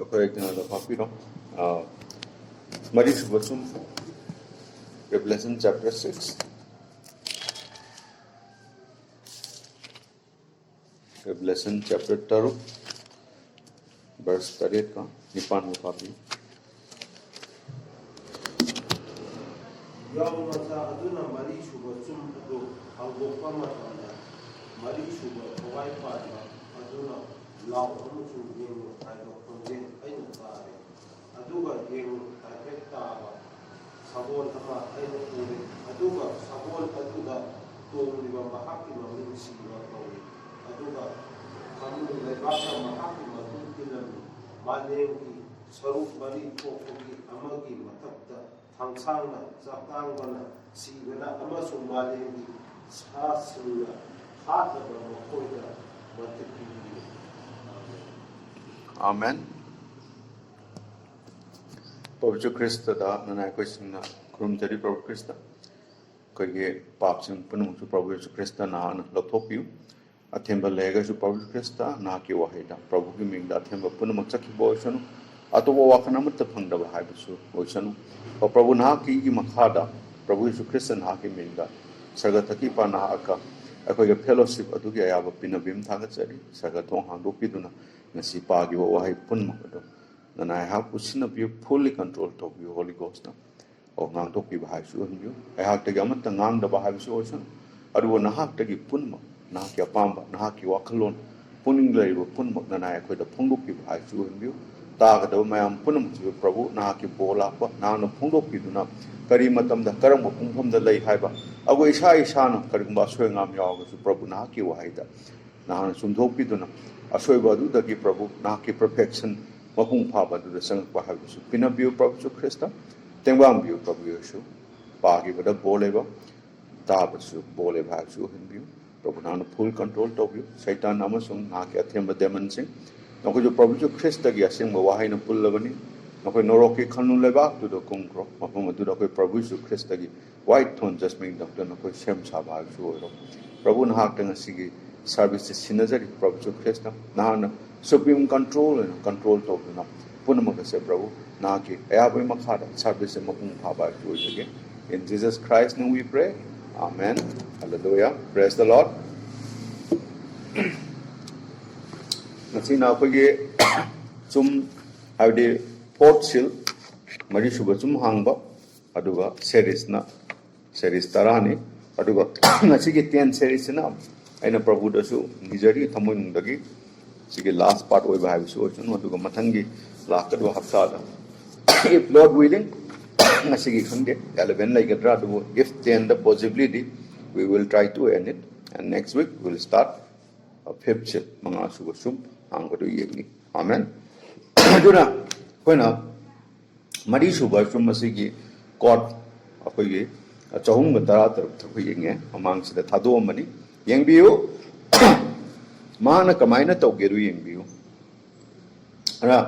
Okay, the papiro. Mari Subasum, Revelation chapter 6. Revelation chapter 2, verse 38 का निपान में पापी. Yang masa aduna mari Subasum itu anggota matanya mari Subas kawai pada aduna lau amusu yang ada konjen aina tare aduga yang target tawa sabon apa aina puri aduga sabon aduga tuh di bawah haki mamin siwa kawi aduga kamu lebasa mahaki mamin kilam malengi saruf mari kokogi amagi matakta Tangsana, Zakangana, Sivana, Amasum Malemi, Sasula, Hataba, Makoida, Mataki. Amen. Prabhu Krista da nana question na kurum jadi Prabhu Krista. Kaya pap sing punung su Prabhu Krista na laptop yu. Athemba lega su Prabhu Krista na ki wahida. Prabhu ki ming da athemba punung makchaki boishanu. Ato wakana mat phangda bahai su boishanu. और प्रभु ना की मखादा प्रभु यीशु ख्रिस्त ना की मिंगा सगतकी पाना अका अखोय fellowship अदुगी अयाब pin बिम थागचरी सगतों हांदो पिदुना नसी पागी वहाय पुन्म अदो नना हा पुसिन बि फुली कंट्रोल तो बि होली गोस्ट ना और ngang तो की भाई सु हन्यु अहा तगे अमत ngang द भाई सु ओसन अदु ना हा तगे पुन्म ना की अपाम्बा ना की वाखलोन पुनिंग लेबो पुन्म नना अखोय द फंगु की भाई सु हन्यु तागदव मैम पुनम प्रभु ना की बोलाप ना फोंदोपीदुना करी मतमदा करम पुंफमदा लई हाइबा अगो इसा इसाना करिगुंबा सोयंगाम यावगसु प्रभु ना की वाहिदा ना सुंदोपीदुना असोयबदुदगी प्रभु ना की परफेक्शन मपुंग फाबदुदा संगपा हाइबसु पिनबियो प्रभु ख्रिस्त तेंबामबियो प्रभु येशु पागिबदा बोलेबा ताबसु बोले भासु हनबियो प्रभु ना फुल कंट्रोल तोबियो शैतान अमसुंग ना के अथेंब डेमनसिंग नखो जो प्रभु जो ख्रिस्त की असिंग वाहै न पुल्लबनी नखो नोरोकी खनु लेबा तुदो कुंग्रो मफम तुदो कोई प्रभु जो ख्रिस्त की वाइट थोन जस्मिंग डॉक्टर नखो सेम साबा जुओरो प्रभु नहाक तंग सिगी सर्विस सिनजरी प्रभु जो ख्रिस्त नान सुप्रीम कंट्रोल तो ना पुनमक से प्रभु ना की अयाबे मखादा सर्विस मपुंग फाबा जुओगे in Jesus Christ name we pray amen hallelujah praise the Lord Nasina akogi sum habdi port seal mari suba sum hangba aduga series tarani aduga nasigi 10 series na aina prabhu dasu nijari thamun dagi sigi last part oi bhai su osun aduga mathangi lakadwa hafta da if lord willing nasigi khande 11 like gadra adu if then the possibility we will try to end it and next week we will start a fifth seal manga suba sum angkodo yegni amen aduna koina mari suba sum masigi god akogi chahum ga tara taruk thakoi yenge amang sida thado mani yengbiu mana kamaina tawgeru yengbiu ara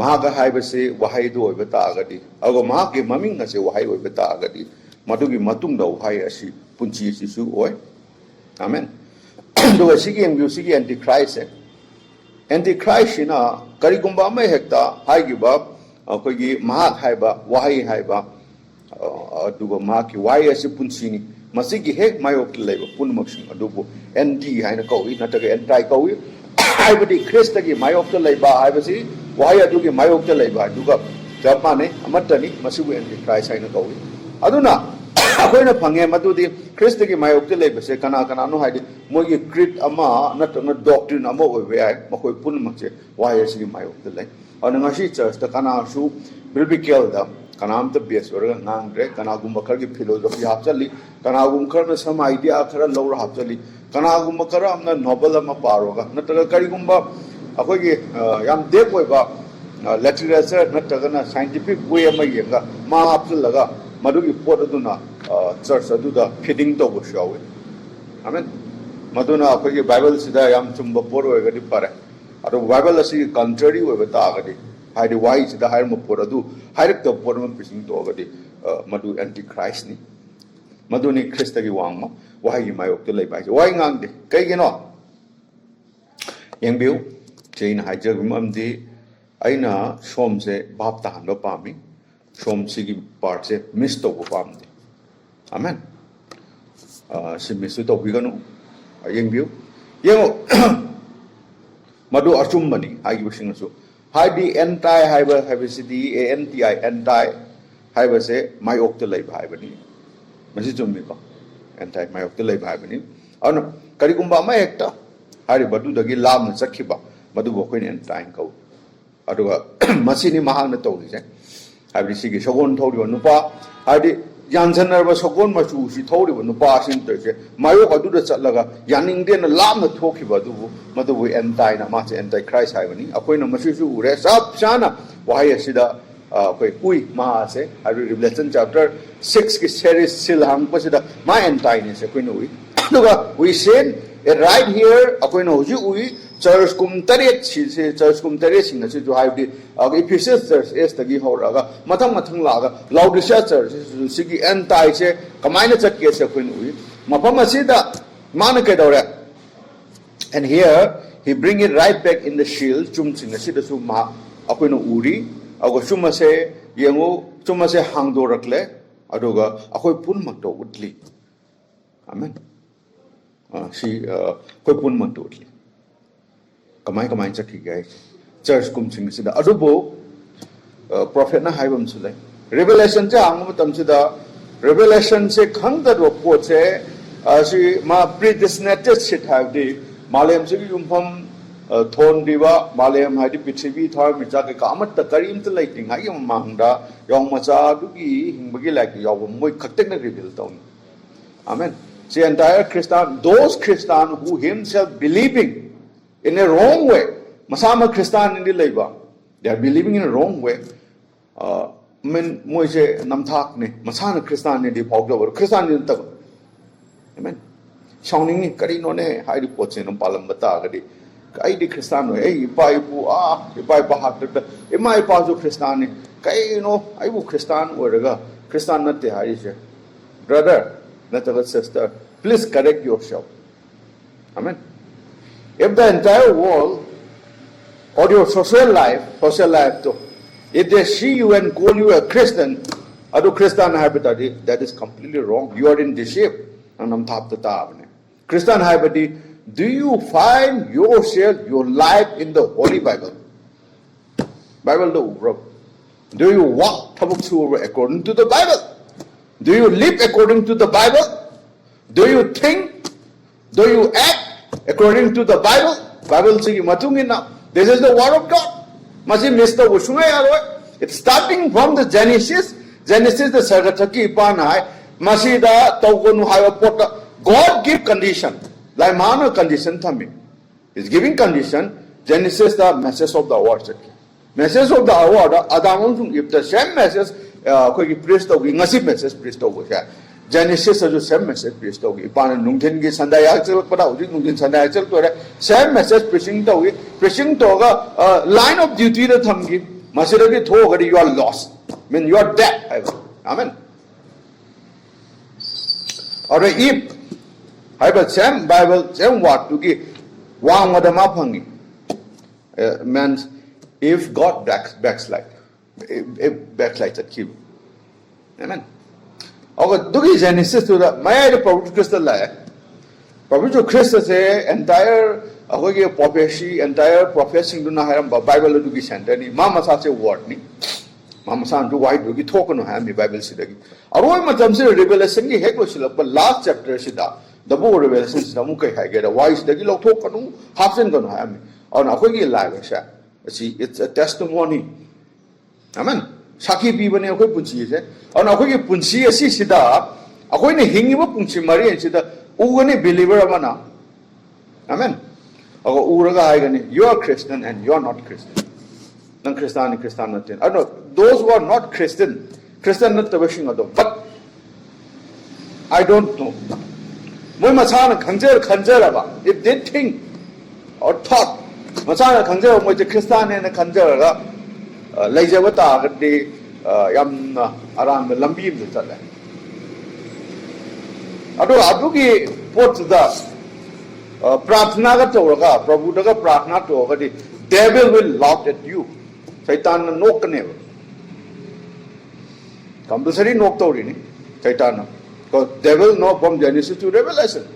mahaga haibase wahai do obata agadi ago mahake maming ase wahai obata agadi madugi matung da wahai asi punchi sisu oi amen do sigi yengbiu sigi antichrist Antichrist na karigumba mai hekta haigiba akogi mahak haiba wahi haiba adugo mahaki wahi ase punsini masigi hek mayok leba punmaksing adugo anti haina kawi nataga anti kawi haibadi Christ gi mayok leba haibasi wahi adugi mayok leba aduga japane amatani masibu Antichrist haina kawi aduna akoina phange madudi Christ gi mayok lebase kana no haidi mogi creed ama natna doctrine ama oibe ai makoi punmakse why asigi mayok lei anangasi church ta kana su biblical da kanam ta base or ngang dre kana gumba khar gi philosophy hapchali kana gum khar na some idea khara lawra hapchali kana gumba khara amna novel ama paroga nataga kari gumba akoi gi yam dep oiba literature nataga na scientific way ama yenga ma hapchalaga madugi pot aduna church aduda feeding to go shawe amen maduna akogi bible sida yam chumba por oigadi pare ado bible asi contrary oibata agadi haidi why sida hair mo por adu hair to por mo preaching to agadi madu antichrist ni maduni christ gi wangma why mai ok to lei bai why ngang de kai gino yengbiu chain haijag mamdi aina som se bap tahan ba pami som sigi part se miss to ba pamde amen si miss to biganu ayeng view yengo madu achum mani agi bising so hai di anti haiba city anti haiba se mai ok te lai bhai bani masi chum mi ko anti mai ok te lai bhai bani ana kari kumba ma ekta hari badu dagi lam sakhiba madu bo koin anti ko aduga masini mahang na to se habi sigi sogon thori nupa hadi yansanar ba sogon ma chu si thori ba nupa sin to se mayo adu da chatlaga yaning den lam na thoki ba du madu bo anti na ma se anti christ hai bani akoi na masi su ure sab chana wahai asida koi ui ma se hari revelation chapter 6 ki series sil hang pa sida ma anti ne se koi no ui aduga we said it right here akoi no ji ui church kum taret si se church kum taret sing na se jo haibdi Ephesians church es tagi horaga mathang laga Laodicea church sigi anti se kamaina chakke se kuin ui mapam asida mana ke dore and here he bring it right back in the shield chum sing na sida su ma akoi no uri ago chuma se yengo chuma se hangdo rakle adoga akoi pun mak to utli amen si koi pun mak to utli kamai chakki gai church kum sing sida adubo prophet na haibam sulai revelation cha ang tam sida revelation se khangda ro po che si ma predestinated sit have di malem se yumpham thon diwa malem ha di pithibi thar mi cha ke kamat ta karim ta lai ting hai yam mangda yong macha du gi hingbagi like yawam moi khaktek na reveal tawn amen the entire christian those christian who himself believing in a wrong way. Masama Christian in the labor. They are believing in a wrong way. Men moise namthak ne. Masana Christian in the popular Christian in the amen. Shouting ni kari no ne hai report se no palam bata gadi. Kai di Christian no ei pai pu pai bahat ta. E mai pa jo Christian ni kai no ai bu Christian oraga Christian natte hai se. Brother, nataga sister, please correct yourself. Amen. If the entire world or your social life too, if they see you and call you a Christian, adu Christian habitati, that is completely wrong. You are in deceit. Christian habitati, do you find yourself, your life in the Holy Bible? Do you walk according to the Bible? Do you live according to the Bible? Do you think? Do you act according to the Bible? Bible sigi matungina. This is the word of God. Masi Mr. Ushunga yaro. It's starting from the Genesis the Sagataki Panai. Masi da Togonu Hayo Pota. God give condition. Like mana condition tami. He's giving condition. Genesis the message of the word. Message of the word. Adamun if the same message priest of ngasi message priest of Genesis is the same message preached to Ipan Nungtin gi Sandaya chal pada uji Nungtin Sandaya chal to same message preaching to ga line of duty the thamgi masira gi tho gadi you are lost. Mean you are dead. Amen. Or if I but same Bible same word to gi wang madama phangi means if God backslide at keep. Amen. Agar dugi Genesis tu da maya the Prabhu Christ la Prabhu Christ se entire agar ke prophecy entire prophecy tu na haram Bible dugi center ni mama sa se word ni mama sa tu wide dugi talk no ham ni Bible si dagi aroi matam se revelation ni heklo sila but last chapter si da the book revelation si da mu kai hai ge da wise dagi lo talk kanu half sen kanu ham aur agar ke live sa see it's a testimony. Amen. Saki bibane akoi punchi se aur akoi ki punchi asi sida akoi ne hingiba punchi mari sida ugani believer amana. Amen. Ago uraga haigani you are Christian and you are not Christian. Nang Christian natin. I know those who are not Christian not tabashing adom. But I don't know. Moi masana khanjar aba. If they think or thought masana khanjar moi Christian ne khanjar ga laijaba ta gadi yam aram lambi me chala adu ki pot da prarthana ga to ga prabhu da ga prarthana to ga devil will laugh at you. Satan knock never. Compulsory knock to Satan. Because devil know from Genesis to Revelation.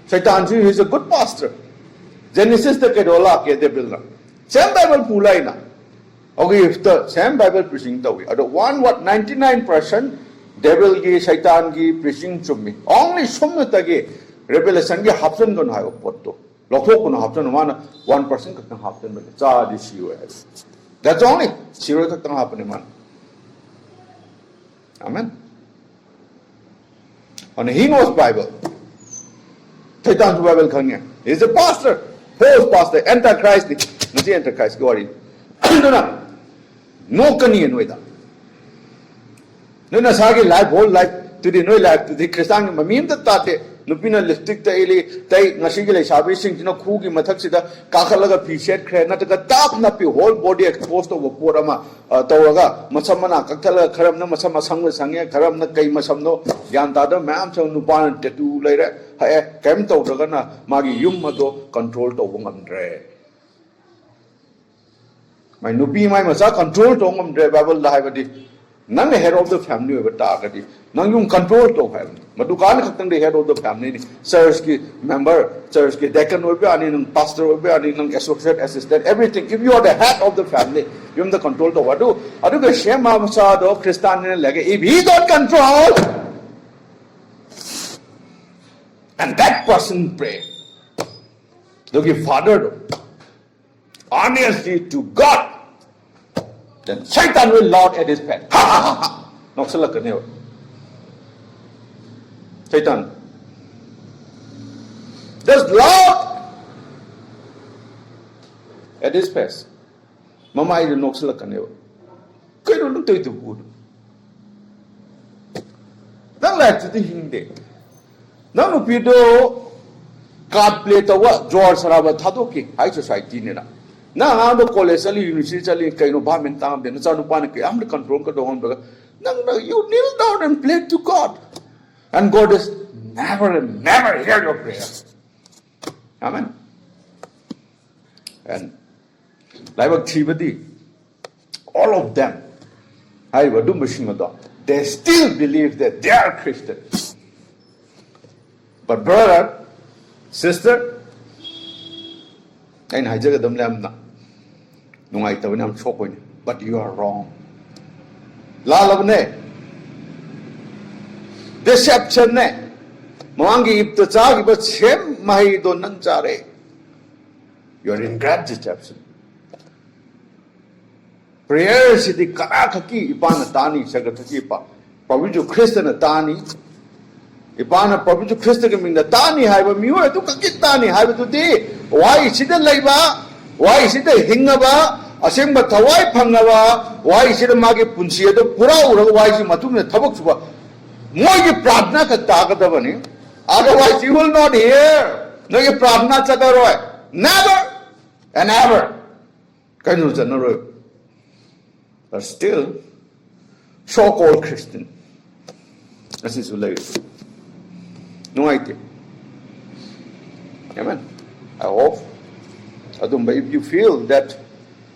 Satan is a good pastor. Genesis the Kedola ke devil. Same Bible pulai na. Okay, if the same Bible preaching the way. The one what 99% devil gi Satan gi preaching to me. Only sumata gi Revelation gi hapsen gon hayo potto. Lokho kono hapsen mana 1% katang hapsen bale. Cha di siyo. That's only zero katang hapsen man. Amen. And he knows Bible. Satan Bible kanya. He's a pastor. False pastor. Antichrist. Nasi Antichrist. Go on. No kanya noida. No na sagi life whole life to the no life to the Christian mamim the tate. Lupina lipstick the eli tai nasi gile shabi sing no khu ki mathak sida kakalaga p-shirt kre na taka tap na pi whole body exposed over porama tawaga masamana kakala karam na masama sangwa sangya karam na kai masam no yan tada ma'am sa nupan tattoo laire hai kem tawaga na magi yum mado control to ngam my nupi my masa control to ngam dre Bible la hai nang the head of the family over target. Nang yung control to heaven. Madukan katang the head of the family. Church ki member, church ki deacon will be ani nang pastor will be ani nang associate assistant, everything. If you are the head of the family, you have the control to what do? Adu ka shema masa do Christian ne lage. If he got control, and that person pray, look if father do, honestly to God. Then Satan will laugh at his pet. Ha ha ha ha. Noksala kanewa. Satan. Just laugh at his pet. Mama idu noksala kanewa. Kayo nung tayo tubudo. Nang lahat ito hindi. Nang upido card play tawa George Saraba Tadoki high society nila. Na ando college ali university ali kaino ba men tam de na sa nupa na kaya am control ka doon baga nang you kneel down and pray to God and God is never hear your prayer. Amen. And like Chibadi, all of them they still believe that they are Christians. But brother, sister, and but you are wrong. Deception ne. Mangi ibtachagi but shem mahi do nang chare. You are in great deception. Prayer si di karakaki ipana tani sagataki pa. Pabiju Christian tani. Ipana pabiju Christian ke minda tani haiba miwa tu kakit tani haiba tu di. Why is it laiba? Why is it hingaba? Asing batawai pangaba? Why is it magi punsiya do pura ura? Why is it matumne tabak suba? Mogi pradna ka tagadabani. Otherwise you will not hear. No ye pradna chadaroy. Never and ever. Kanu janaroy. But still, so-called Christian. This is related. No idea. Amen. I hope. If you feel that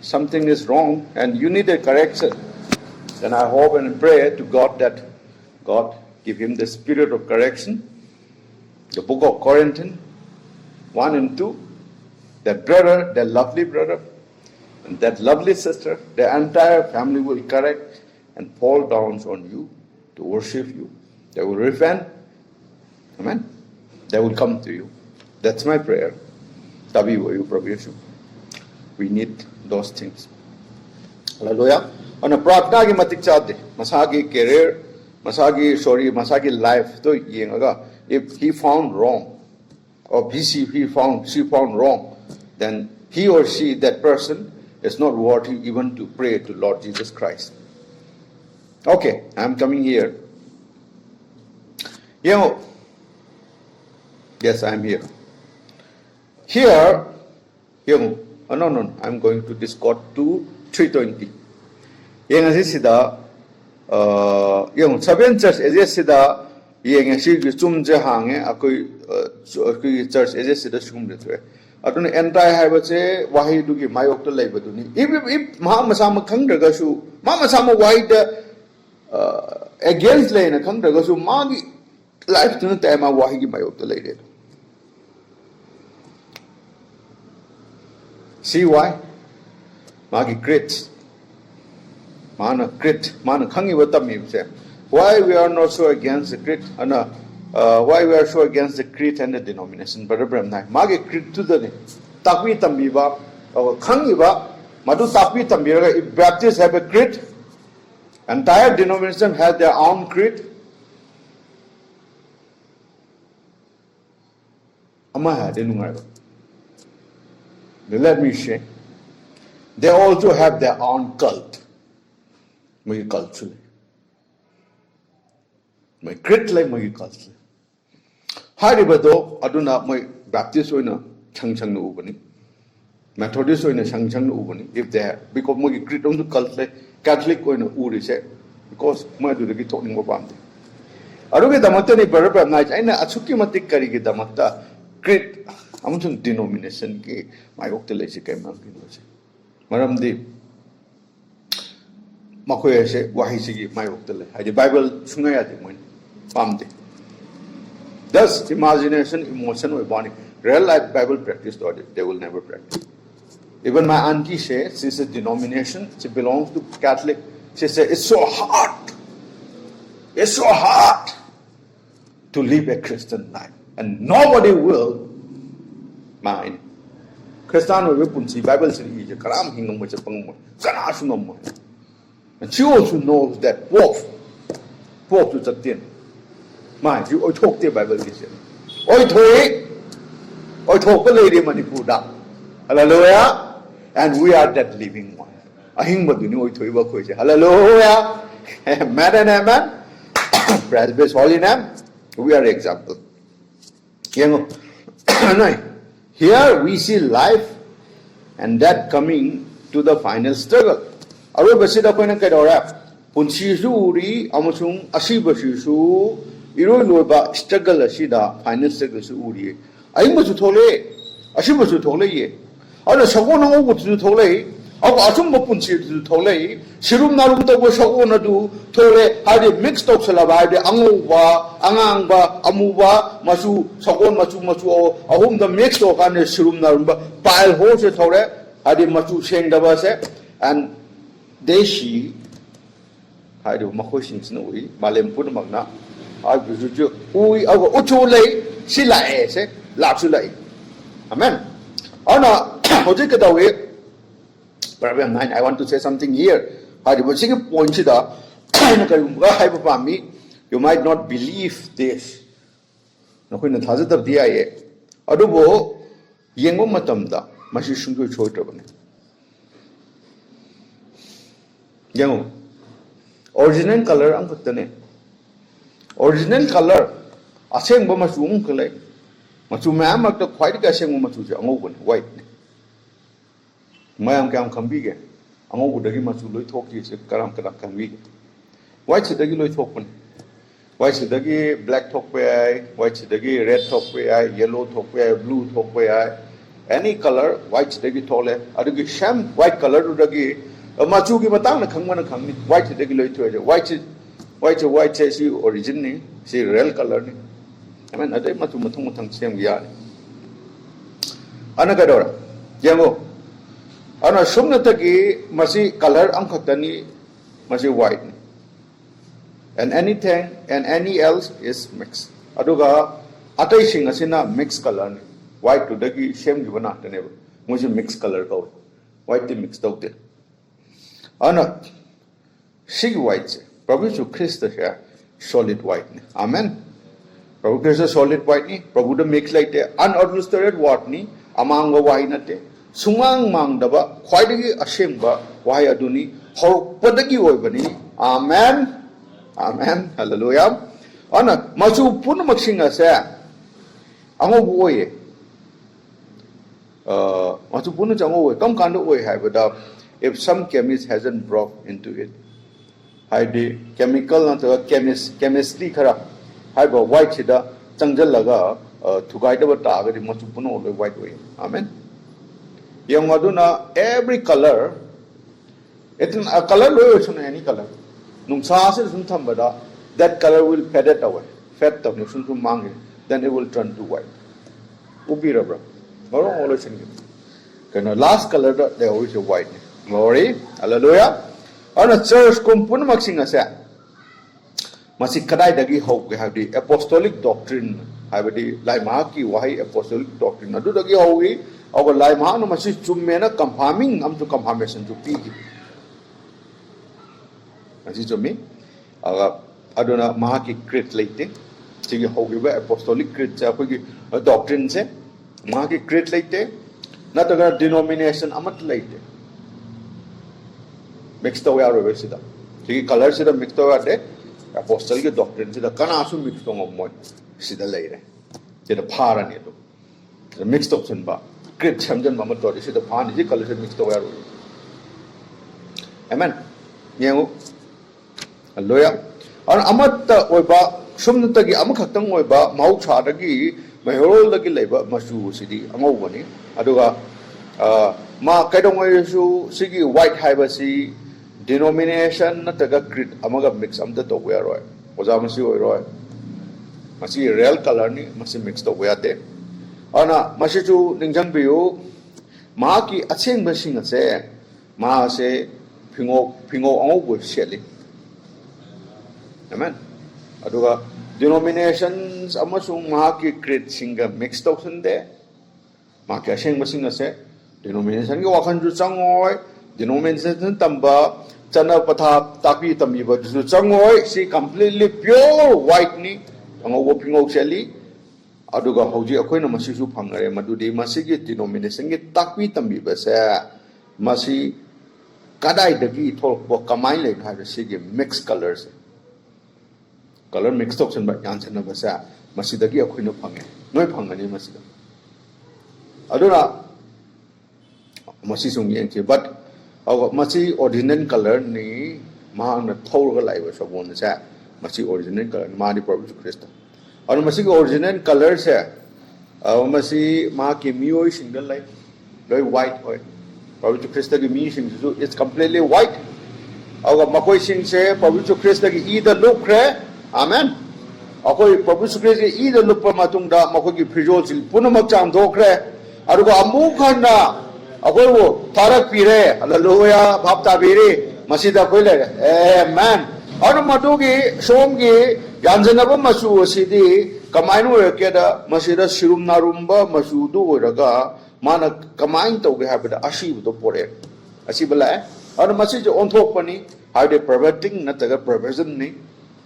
something is wrong and you need a correction, then I hope and pray to God that God give him the spirit of correction. The book of Corinthians 1 and 2, that brother, that lovely brother, and that lovely sister, the entire family will correct and fall down on you to worship you. They will repent. Amen. They will come to you. That's my prayer. We need those things. Hallelujah. On a pratna ki matik chate, masagi career, masagi life, to yengaga. If he found wrong, or she found wrong, then he or she, that person, is not worthy even to pray to Lord Jesus Christ. Okay, I'm coming here. Yes, I'm here. Here, no, I'm going to Discord 320. Yang sida, yung seven church sida, yang si zum je hange, akoi church sida sum de. aduna anti haibache wahi dugi mayok to leibaduni if ma masama khangdaga su ma masama wahi da against lane khangdaga su magi life tuna tema wahi gi mayok to leide see why magi grit mana khangi watami se why we are not so against the grit ana why we are so against the creed and the denomination brother Brahma mage creed to the takwi tambiba or khangiba madu takwi tambiraga if Baptists have a creed entire denomination has their own creed ama ha de nungai let me say they also have their own cult my culture my creed like my culture Haribado, Aduna, my Baptist oina, Chang no Ubani, Methodist oina, Chang no Ubani, if they have, because my great on the Catholic oina Uri said, because my do the talking about them. Aruga Damatani Baraba night, and Atsuki Matik Karigi Damata, great Amazon denomination, my Octalesi came out. Madam the Makoya said, Wahisi, my Octale. I the Bible Sungayati when Pamdi. Thus, imagination, emotion, or body, real life Bible practice, they will never practice. Even my auntie says, she's a denomination, she belongs to Catholic. She says, it's so hard to live a Christian life. And nobody will mind. Christian will punchi Bible says, Karam hingam which a pangmo, Kanasuno. And she also knows that Pope to Satin. Mind you, I talk the Bible. I talk the lady Manipura. Hallelujah. And we are that living one. I think what you know to evacuate. Hallelujah. Amen and amen. Praise be holy name. We are example. Here we see life and that coming to the final struggle. Aru basida ko na kadora. Punsi uri amusung asibasisu. Iro loba struggle asida final struggle su uri ai ma su thole asiba su thole ye ana sago na go su thole ago asum ma punchi su thole sirum narum to go sago na du thole hadi mix tok sala ba de angu ba angang ba amu ba masu sago masu ahum the mix to kan sirum narum ba pile ho se thole hadi masu seng da ba se and deshi hadi ma ko sing sno wi malem pun magna I visit you. We are Uchule, Sila, say, Lapsula. Amen. Anna, Hojikaway, Paragraph 9. I want to say something here. I was saying a point you might not believe this. When the Hazard of DIA, Adobo, Yengo Matamda, Mashishungu Chotabane. Yango, original color, Ankutane. Original color, aseng ba masung kalay. Masumaya magta quite gaseng masuja ang open white. Mayam kam kambige. Ang open dagi masuloy toki se karam kambige. White se dagi loy tokpan. White se dagi black tokpe, white se dagi red tokpe, yellow tokpe, blue tokpe. Any color white se dagi tole. Adagi sham white color dagi masu gi matang na khangman khangni white se dagi loy toje. White says you originally, see real color. I mean, I don't want same yard. Anagadora, Yango. Ana Sumnatagi, Masi color, Ankatani, Masi white. And anything and any else is mixed. Aduga, Ataishing Asina mixed color. White to Dagi, shame given after never. Much mixed color code. White mixed out there. Ana, she white. Prabhu Su Christ here, solid white. Amen. Prabhu Christ solid white ni. Prabhu the mix like the unadulterated what ni. Amang wa wine nate. Sumang mang daba. Quite ashamed ba. Why aduni. How padagi oibani. Amen. Amen. Hallelujah. Ana masu pun maksinga sa. Ango boye. Masu pun jango boye. Come kind of way have it up. If some chemist hasn't brought into it. Chemical and chemistry khara haiba white sida changjal laga थुगाइदब तागदि मचु पुनो Loy white way. Amen. Yang aduna every color, itin a color loy osuna any color. Nung sa se sun thambada that color will fade it away. Fade tab sun sun mangi, then it will turn to white. Ubi rabra. Marong olo singi. Kana last color da they always a white. Glory. Hallelujah. On a church kumpun maksinga sa. Masih kadai dagi hau ke have the apostolic doctrine. Habdi lai ma ki wahi apostolic doctrine. Adu dagi hau gi agar lai ma no masih chummena confirming am to confirmation to pi. Masih chummi. Aga aduna ma ki create leite. Sigi hau gi ba apostolic create cha ko gi doctrine se ma ki create leite. Na taga denomination amat leite. Mixed away aro be sida. Sigi color sida mixed away ate apostolic doctrine sida kana su mixed tong mo sida leire. Sida phara ni to. The mixed option ba. Create chamjan ma to sida pha ni color sida mixed away aro. Amen. Yengu. Hallelujah. An amat oiba sumnatagi amakhaktang oiba mau chadagi mahorol dagi leiba masu sidi angau bani aduga ma kaidong oisu sigi white haibasi denomination nataga creed amaga mix amda to we aroi oja masi oiroi masi real color ni masi mix to we ate ana masi chu ningjang biu ma ki acheng basing ase ma se pingo angau bo sheli. Amen. Aduga denominations amasung mahaki create singa mixed option de mahaki aseng basing ase denomination ki wakan ju changoi denomination tamba chana patha takpi tambi ba ju changoi si completely pure white ni ango pingo cheli aduga hoji akoina masisu phangare madudi masigi denomination ki takpi tambi ba se masi kadai dagi thol kamai le kha sigi mixed colors color mixed option ba yan chana ba sa masidagi akoina phange noi phangani masida aduna masi sung yen che but masi original color ni ma na thol ga lai ba sabon sa masi original color ma di Prabhu Christ adu masi original color se masi ma ki mioi single lai loi white oi Prabhu Christ gi mi sing su it's completely white aga makoi sing se Prabhu Christ gi either look re Amen. Akoi Prabhu Christ e the lupa matungda makogi prijol sil punamak chang dokre aruga amukhana akoi wo tarak pire hallelujah bhapta bire masida koile amen aru madugi somgi yanjanaba masu sidi kamainu ekeda masida sirum narumba masudu oraga mana kamain toge habida ashibu to pore asibala aru masije onthokpani hide perverting nataga perversion ni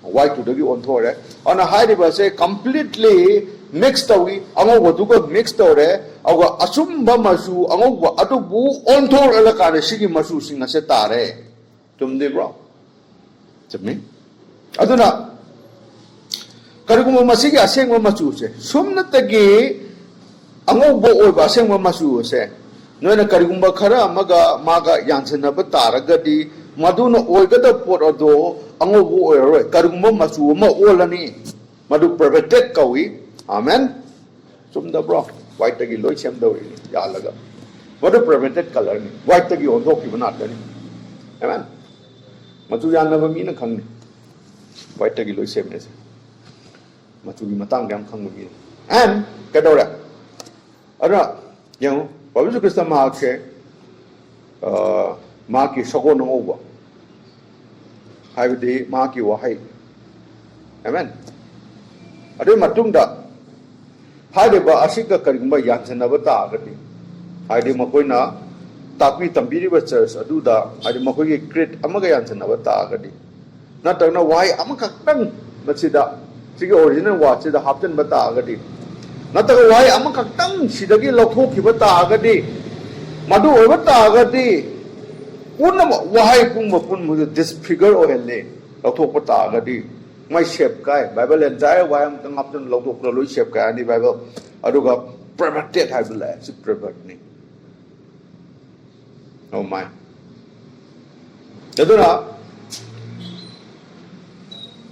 white to the on thore on a high river say completely mixed away ango waduga mixed ore awa asumba masu ango atubu on thor alakane sigi masu singa se tare tumde bro chapni aduna karigum masigi asengwa masu se sumnatagi ango bo oi ba asengwa masu se noina karigumba khara maga yansana ba taragadi maduna oigada pot ado ango bo oiroi karugumba masu ma olani madu perverted kawi amen sumda bro white tagi loi sem dawi ya laga madu perverted color ni white tagi ondo ki banat ni amen matu yan na mi na khang ni white tagi loi sem ne se matu bi matang gam khang mi and kadora ara yang Prabhu Krishna ma ke ma ki sagon ngo haibdi ma ki wahai amen adu matungda haide ba asika karingba yanchana ba ta agati haide makoina takpi tambiri ba church adu da haide makoi ki create amaga yanchana ba ta agati na tagna wai amaka tang machida sigi original wa chida hapten ba ta agati na taga wai amaka tang sidagi lokho ki ba ta agati madu ba ta agati Punam wahai pung mapun mu disfigure ohelle lauthok pata gadi mai shape kai Bible entire wayam tangap tan lauthok lo lui shape kai ani Bible aduga perverted haibla si pervert ni oh my aduna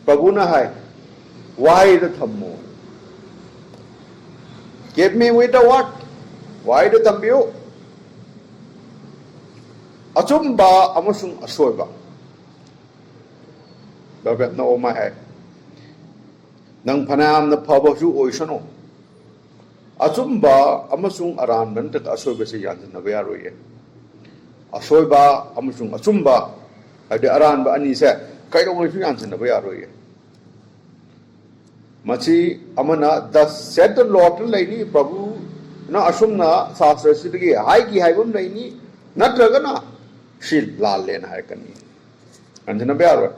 Prabhu na hai why the thammo Give me with the what? Why the tambiyo? Achumba amasung asoiba. Babet na oma hai. Nang panam na pabasu oisano. Achumba amasung aran ban tak asoiba se yan na bayaro ye. Asoiba amasung achumba ade aran ba ani se kai dong su yan na bayaro ye. Machi amana the set the lot laini Prabhu na asumna sastra sidgi hai ki hai bum laini natraga na shil lal len hai kani anjana bayar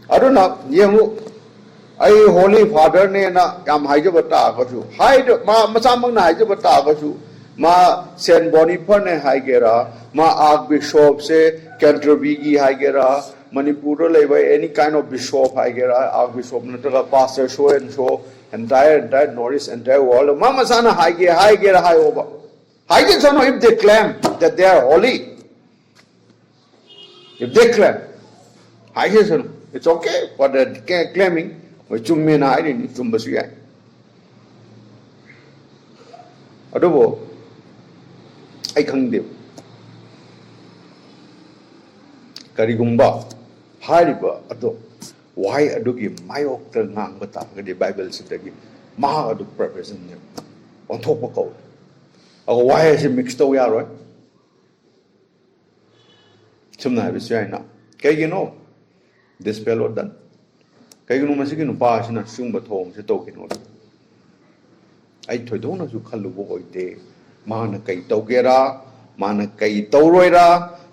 aduna yemu ai holy father ne na yam hai jo bata ka su hai ma masamang na hai jo bata ka su ma Saint Boniface ne hai gera ma archbishop se Canterbury gi hai gera Manipur any kind of bishop hai gera archbishop nataga pastor so and so entire Northeast entire world mama sana hai gera hai over hai get so if they claim that they are holy, if they claim hai get so it's okay for the claiming we chumme na ai ni chumba su ai adobo ai khang de karigumba hariba ado why adugi mayok ta ngang bata ga Bible sidagi ma adu preparation ne on top of code why is it mixed to ya right chumna bi sai na kai you know this fellow done kai you know masigi no pa sina sumba thong se to kino ai thoi do na su khalu bo oi de ma na kai to gera ma na kai to roira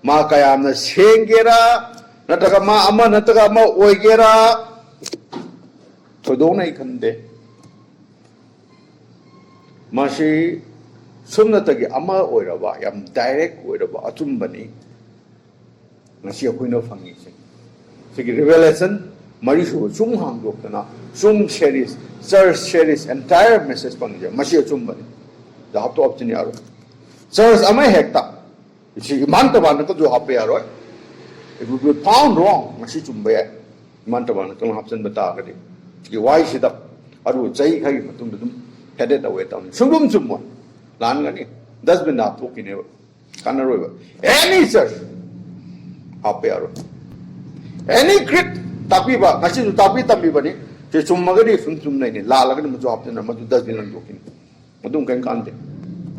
ma kayam na sengera nataga ma ama nataga ma oigera thodona ikhande mashi sumnatagi ama oiraba yam direct oiraba achumbani ngasi akoina phangi se sigi revelation marisu sum hangdokna sum series church series entire message pangja mashi achumbani the hap to option yaro church ama hekta isi imanta ban ko jo hape yaro it would be found wrong mashi chumbe imanta ban ko hapsen bata ga de why sida aru chai khai matung dum headed away down sungum chummo lan gani dustbin na to kine kanaro any church hape yaro any crit tapi ba ngasi tu tapi bani je chumma ga de sum nai ne la la ga mu jo hapsen na mu dustbin lang to kine madung kan de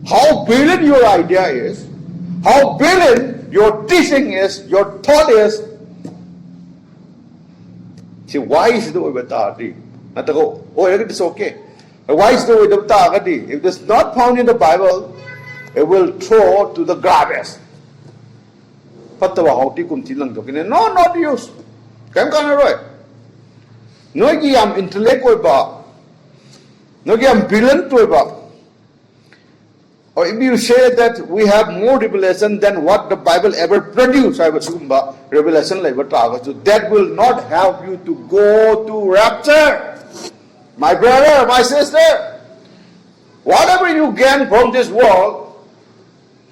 how brilliant your idea is, how brilliant your teaching is, your thought is. See, why is the way batadi? Not to go, oh, it's okay. Why is the way the batadi? If it's not found in the Bible, it will throw to the garbage. Patawa hauti kum tilang tokin. No, not use. Kam kana roy. No ki am intellect ba. No ki am brilliant ba. Or if you say that we have more revelation than what the Bible ever produced, revelation that will not help you to go to rapture. My brother, my sister, whatever you gain from this world,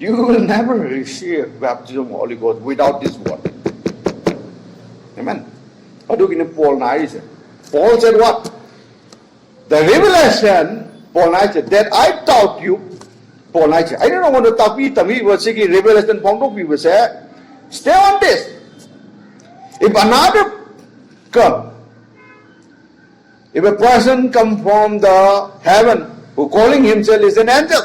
you will never receive baptism of the Holy Ghost without this word. Amen. Paul said what? The revelation, Paul said, that I taught you, Paul said, I don't want to talk to me, but say revelation from people say, stay on this. If another come, if a person come from the heaven who calling himself is an angel,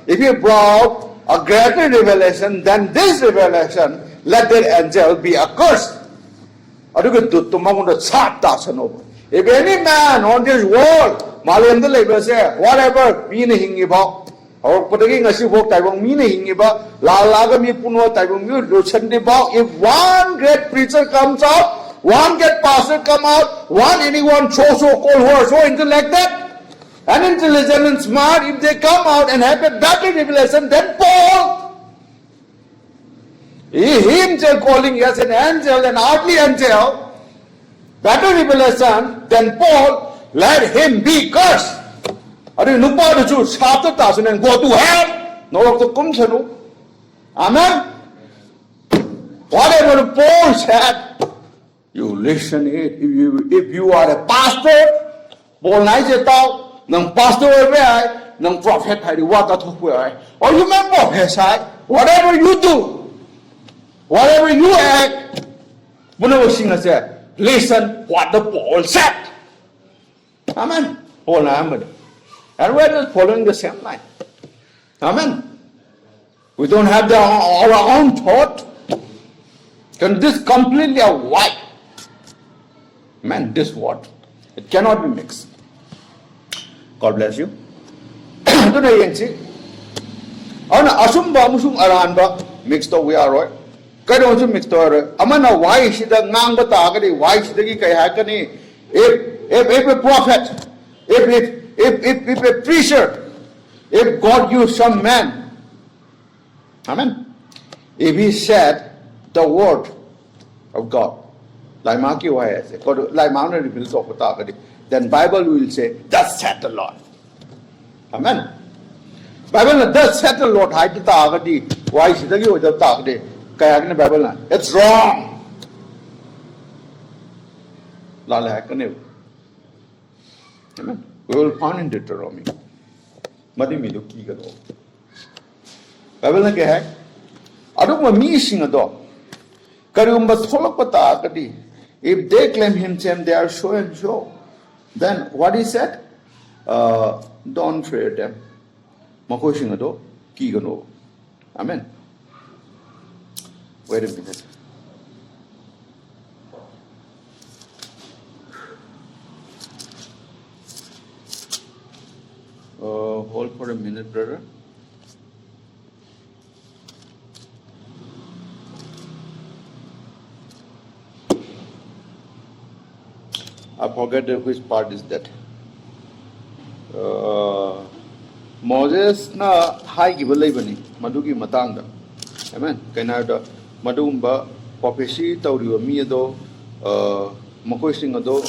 if you brought a greater revelation than this revelation, let that angel be accursed. If any man on this world, whatever meaning about, or putting a civil type of meaning about, if one great preacher comes out, one great pastor come out, anyone so called who are so intellectual and intelligent and smart, if they come out and have a better revelation than Paul, he himself calling as an angel, an earthly angel, better revelation than Paul, let him be cursed. Amen. Whatever Paul said, You listen it. If you are a pastor, Paul nói cho tao, nang pastor về nang prophet hay đi qua tao thuộc về, or you may prophesy, whatever you do, whatever you act, when I was singing, say, listen what the Paul said. Amen. Paul amen. And we're just following the same line. Amen. We don't have our own thought. And this completely a white. Man, this what? It cannot be mixed. God bless you. Tôi này anh chị. Anh asum ba musung aran ba mix to we are right. Cái đó chứ mix to rồi. Amana why is the ngang ba ta cái đi why is the cái hai cái này. If a prophet, if a preacher, if God used some man, amen. If he said the word of God, lại má kêu hay sẽ có được lại má nó reveal so của ta cái đi. Then Bible will say, thus said the Lord. Amen. Bible là thus said the Lord hai cái ta cái đi. Why is the you the ta cái đi. Cái cái Bible là it's wrong. Là cái này. Amen. We will find in Deuteronomy. Madi mi được kí cái đó. Bible là cái hay. Ở đâu mà mi sinh đó. Cái ông bà tholak pa ta cái đi. If they claim himself they are so and so, then what he said? Don't fear them. Makoy singa do, ki gano. Amen. Wait a minute. Hold for a minute, brother. I forget which part is that. Moses na hai ki balai bani madugi matang da. Amen. Kaina da madumba prophecy tawri mi do makoi sing do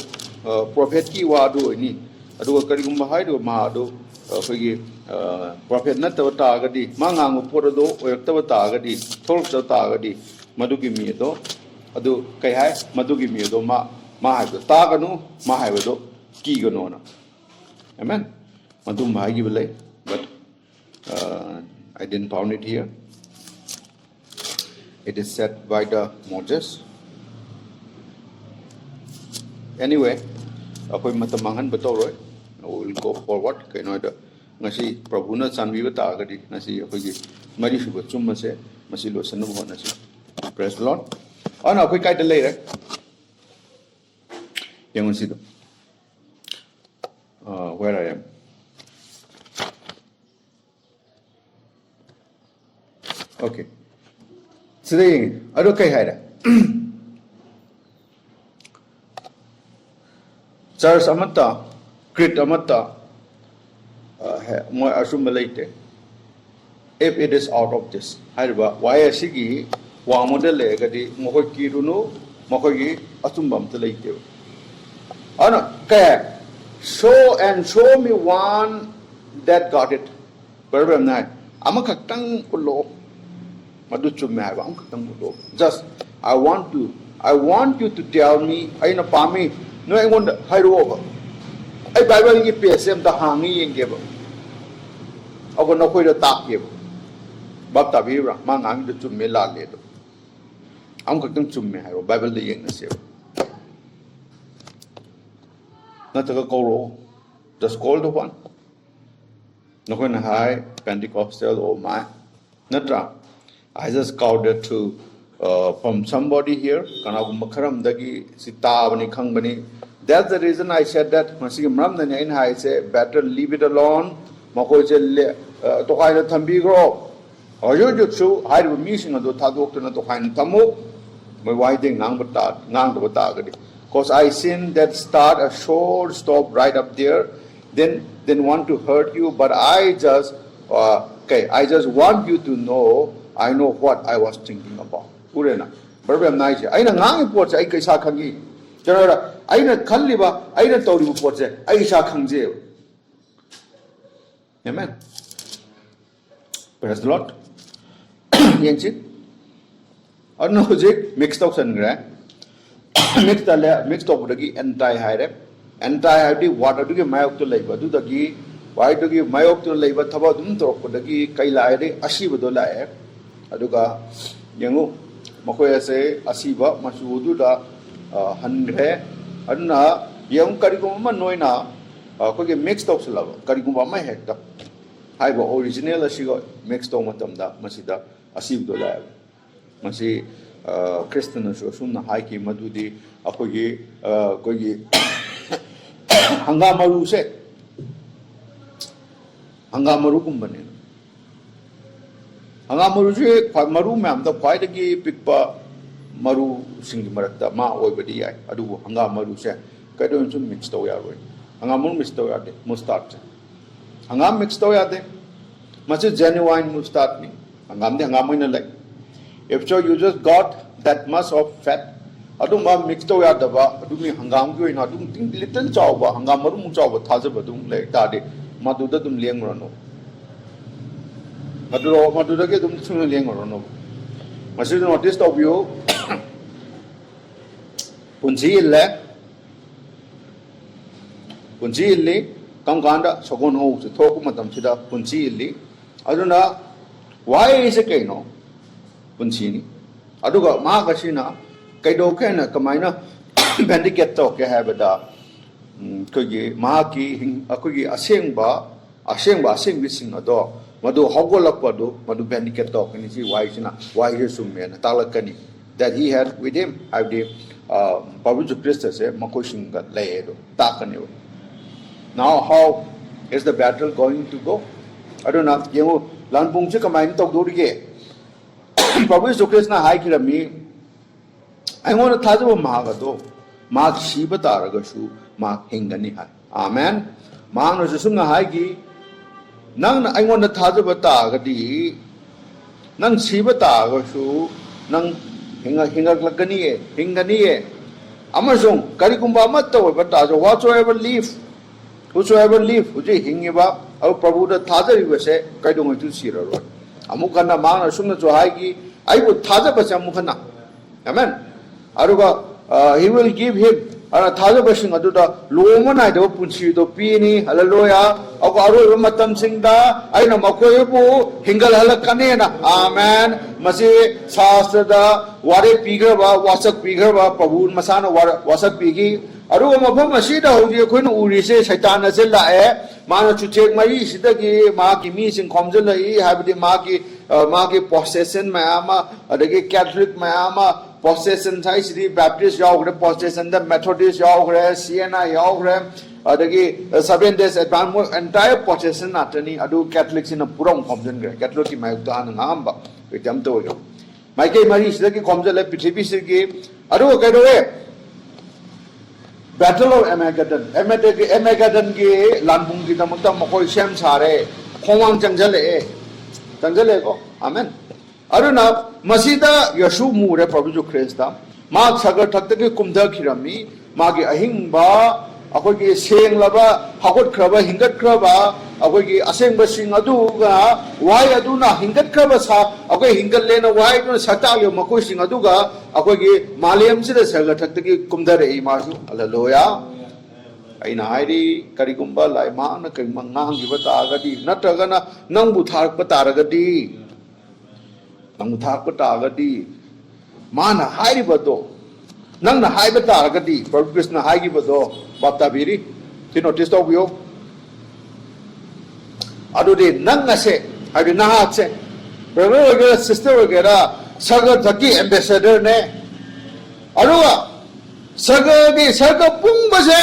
prophet ki wa do ni adu kari gum hai do ma do phagi prophet na taw ta ga di mangang po do oyak taw ta ga di thol ta ga di madugi mi do adu kai hai madugi mi do ma hai do ta ga nu ma hai do ki ga no na. Amen. Madum hai ki balai. But I didn't found it here. It is said by the Moses. Anyway, ako'y matamangan ba to, right? We will go forward. Kaya no ito, ngasi Prabhu na sanbi ba ta agadi nasi ako'y mari suba chumma se masilo sa numuha nasi. Praise the Lord. Ano ako'y kahit delay, right? Yung sito. Where I am. Okay. Today, ano kay Haida? Charles amata, Crit amata, mo assume later. If it is out of this, Haida, why a sigi, wa model gadi, mohoki runo, mohoki, asumbam to later. Ano kay show and show me one that got it. Problem nine. Amakatang ulo. Just I want you to tell me I na pami no I want hide over I Bible ngi PSM da hangi yenge ba ako na koy da tak ye bab ta bi ra ma ngang da chum me la le do am ka tang chum me ha Bible da yeng na se na ta ko ro just call the one no ko na hai Pentecostal oh my natra I just scouted to from somebody here. That's the reason I said that. I say better leave it alone. Or you just so I will missing a dotado to find Tamu. My whiting because I seen that start a short stop right up there. Then want to hurt you, but I just want you to know. I know what I was thinking about. Urena. Problem nice. I know nang reports I kaisa khangi. Janara I know khaliba I know tori reports I sa khangje. Amen. Praise the Lord. Yenchi. Arno hojik mixed up san gra. Mix ꯇꯧꯕꯗꯒꯤ ꯑꯦꯟꯇꯥꯏ ꯍꯥꯏꯔꯦ ꯑꯦꯟꯇꯥꯏ ꯍꯥꯏꯕꯗꯤ word ꯑꯗꯨꯒꯤ ꯃꯥꯌꯣꯛꯇ ꯂꯩꯕ ꯑꯗꯨꯗꯒꯤ ꯋꯥꯔꯗꯨꯒꯤ ꯃꯥꯌꯣꯛꯇꯨꯅ ꯂꯩꯕ ꯊꯕꯛ ꯑꯗꯨꯝ ꯇꯧꯔꯛꯄꯗꯒꯤ ꯀꯩ ꯂꯥꯛꯑꯦꯗꯤ ꯑꯁꯤꯕꯗꯣ ꯂꯥꯛꯑꯦ ꯑꯗꯨꯒ ꯌꯦꯡꯉꯨ ꯃꯈꯣꯏ ꯑꯁꯦ ꯑꯁꯤꯕ ꯃꯆꯨ ꯑꯗꯨꯗ ꯍꯟꯈ꯭ꯔꯦ ꯑꯗꯨꯅ ꯌꯦꯡꯉꯨ ꯀꯔꯤꯒꯨꯝꯕ ꯑꯃ ꯅꯣꯏꯅ ꯑꯩꯈꯣꯏꯒꯤ ꯃꯤꯛꯁ ꯇꯧꯁꯤꯜꯂꯕ ꯀꯔꯤꯒꯨꯝꯕ ꯑꯃ ꯍꯦꯛꯇ ꯍꯥꯏꯕ ꯑꯣꯔꯤꯖꯤꯅꯦꯜ ꯑꯁꯤꯒ ꯃꯤꯛꯁ ꯇꯧꯕ ꯃꯇꯝꯗ ꯃꯁꯤꯗ ꯑꯁꯤꯕꯗꯣ ꯂꯥꯛꯑꯦꯕ ꯃꯁꯤ ꯈ꯭ꯔꯤꯁꯇꯅꯁꯨ ꯑꯁꯨꯝꯅ ꯍꯥꯏꯈꯤ ꯃꯗꯨꯗꯤ ꯑꯩꯈꯣꯏꯒꯤ ꯍꯪꯒꯥꯝ ꯃꯔꯨꯁꯦ hangam maru kumbane hangam maru je maru ma'am da khwaidagi pikpa maru singi marakta ma oibadi yai adu hangam maru se kaidon sum mix to ya roi hangam maru mix to ya de mustard hangam mix to ya de machu genuine mustard ni hangam de hangam ina like if so you just got that much of fat adu ma mix to ya da ba adu mi hangam gi ina adu ting little chaw ba hangam maru mu chaw ba thaja ba dum le ta de maduda dum leng rono maduda ke dum chung leng rono masu notice to view punji ille kam ganda sogon ho se thoku matam sida punji illi aduna why is it kaino punji ni aduga ma gasina kaido kena kamaina bandicate to ke habada kogi mahaki akogi asengbi sing ado madu hogolakpa do madu bendiket to kani si why sina why he summe na talakani that he had with him have the Babuju Christ se makosing ga leedo takani now how is the battle going to go I don't know yemu lanpung che kamai to do dige Babuju Christ na hai kirami I want to thajo mahaga do ma shiba taraga shu ma hingani hai amen mang no sum na hai gi nang na I want to thajo bata ga di nang shiba ta ga shu nang hinga hingani e amazong kari kumba mat to bata jo whatsoever live whosoever live uje hingiba au prabhu da thajo ri se kai dong tu sira ro amukana mang na sum na jo hai gi I would thajo ba sa mukana amen aruga he will give him ana thajo basing aduda lomana do punchi do pini hallelujah ago aro matam singda aina makoi bu hingal halakane na amen masi shastra da ware pigar ba wasak pigar ba prabhu masana wasak pigi aru mafam masi da hoji khoin uri se shaitan se la e mana chuchek mai sidagi ma ki mi sing khomjal lai habdi ma ki possession ma ama adagi catholic ma ama possession sai sidi baptist yaugre possession the methodist yaugre siena yaugre adagi 7 days advance entire possession atani adu catholics in a puram khomjan gre catholic ki mayuk ta ngamba itam to yo mai ke mari sidagi khomjal prithibi sigi adu kai do battle of Armageddon ki lanbung ki tamakta makoi sem sare khomang changjale ko amen aruna masida yashu mure prabhu Krista ma sagar thakta ki kumda khirami magi ahingba akogi senglaba hagot kraba hingat kraba akogi asengba sing adu ga wai adu na hingat kraba sa akoi hingat lena wai no sakta yo makoi sing adu ga akogi maliam sida sagar thakta ki kumda re masu hallelujah aina hairi karigumba lai ma na kai mangang gi bata ga di nataga na nangbu thak bata ga di nang thak bata ga di mana hairi bado nang na hai bata ga di Prabhu Krishna hai gi bado bata biri ti notice to bio adu de nang ase hai na ha se brother ga sister ga saga thaki ambassador ne aruwa saga pung base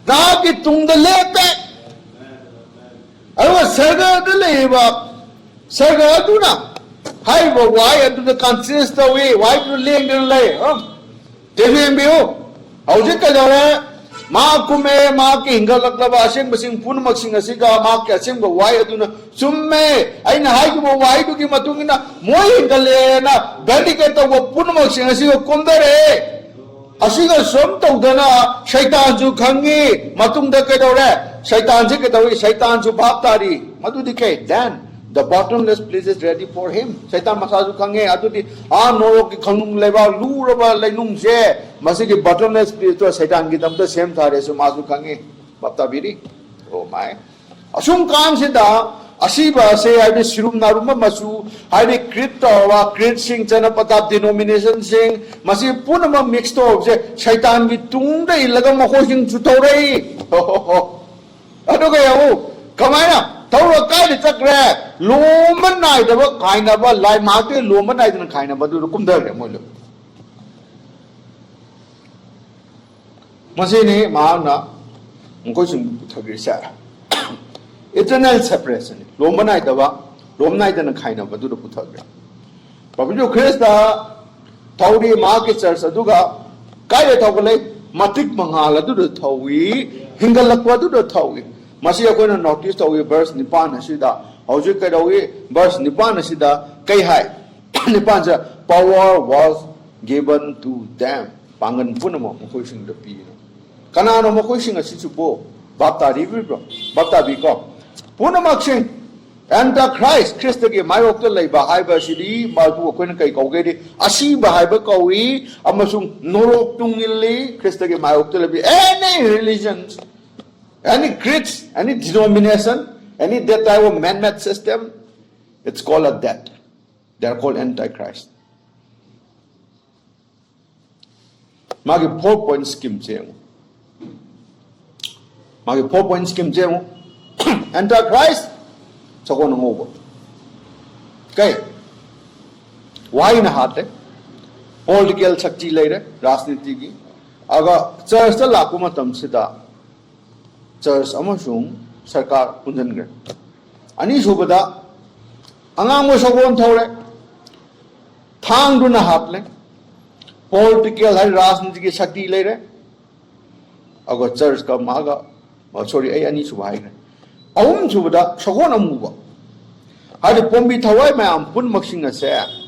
da ki tung da lepe aruwa saga da leba saga aduna hai bo why adu the conscious the way why to leng den lai devem bio auje ka jare ma kume ma ki hingal laklaba aseng basing pun maksing asiga ma ki aseng bo why aduna summe aina hai ki bo why tu ki matungina moi hingal na bandicate to pun maksing asiga kondare asiga som tawdana shaitan ju khangi matungda ke dore shaitan je ke dawi shaitan ju bap tari madudi ke dan The bottomless place is ready for him. Satan masasu khange adudi norok ki khanung leba luraba lainung je masigi bottomless place to Satan ki damta same thare su masu khange bapta biri. Oh my. Asum kan sida asiba se haide sirum naruma masu haide crit wa crit sing chana patap denomination sing masi punama mix to je Satan ki tungda ilaga ma ko sing chutorei. Aduga yahu kamaina thawra kai de chakre loman nai da ba kaina ba lai ma te loman nai da kaina ba du kum da re mo lo masini ma na ngko sing thagir sa eternal separation loman nai da ba lom nai da kaina ba du pu thagir babu Krista thawri ma ke church aduga kai de thawle matik mangal adu de thawi hingalakwa du de thawi masi akoina notice thawi verse nipan asida hauji kadawi verse nipan asida kai hai nipan ja power was given to them pangan punamo mokoi sing de pi kana no mokoi sing asi chupo bapta ri bro bapta bi ko punamak sing Antichrist Christ ke mayok to leiba haiba sidi malpu akoina kai kauge di asi ba haiba kawi amasung norok tungili Christ ke mayok to lebi any religions, any creeds, any denomination, any that type of man-made system, it's called a that. They are called Antichrist. Magi 4-point scheme jeng. Magi 4-point scheme jeng. Antichrist, so go over. Okay. Why in a heart? Political shakti later, Rasniti gi. Aga church the lakumatam sida. Church amasung sarkar punjan gre. Ani subada angang mo sogon thore. Thang du na hatle. Political hai Rasniti gi shakti later. Aga church ka maga sorry ay ani subhai gre. Awum subada sogon amuba. Hadi pombi thawai mayam pun maksing ase.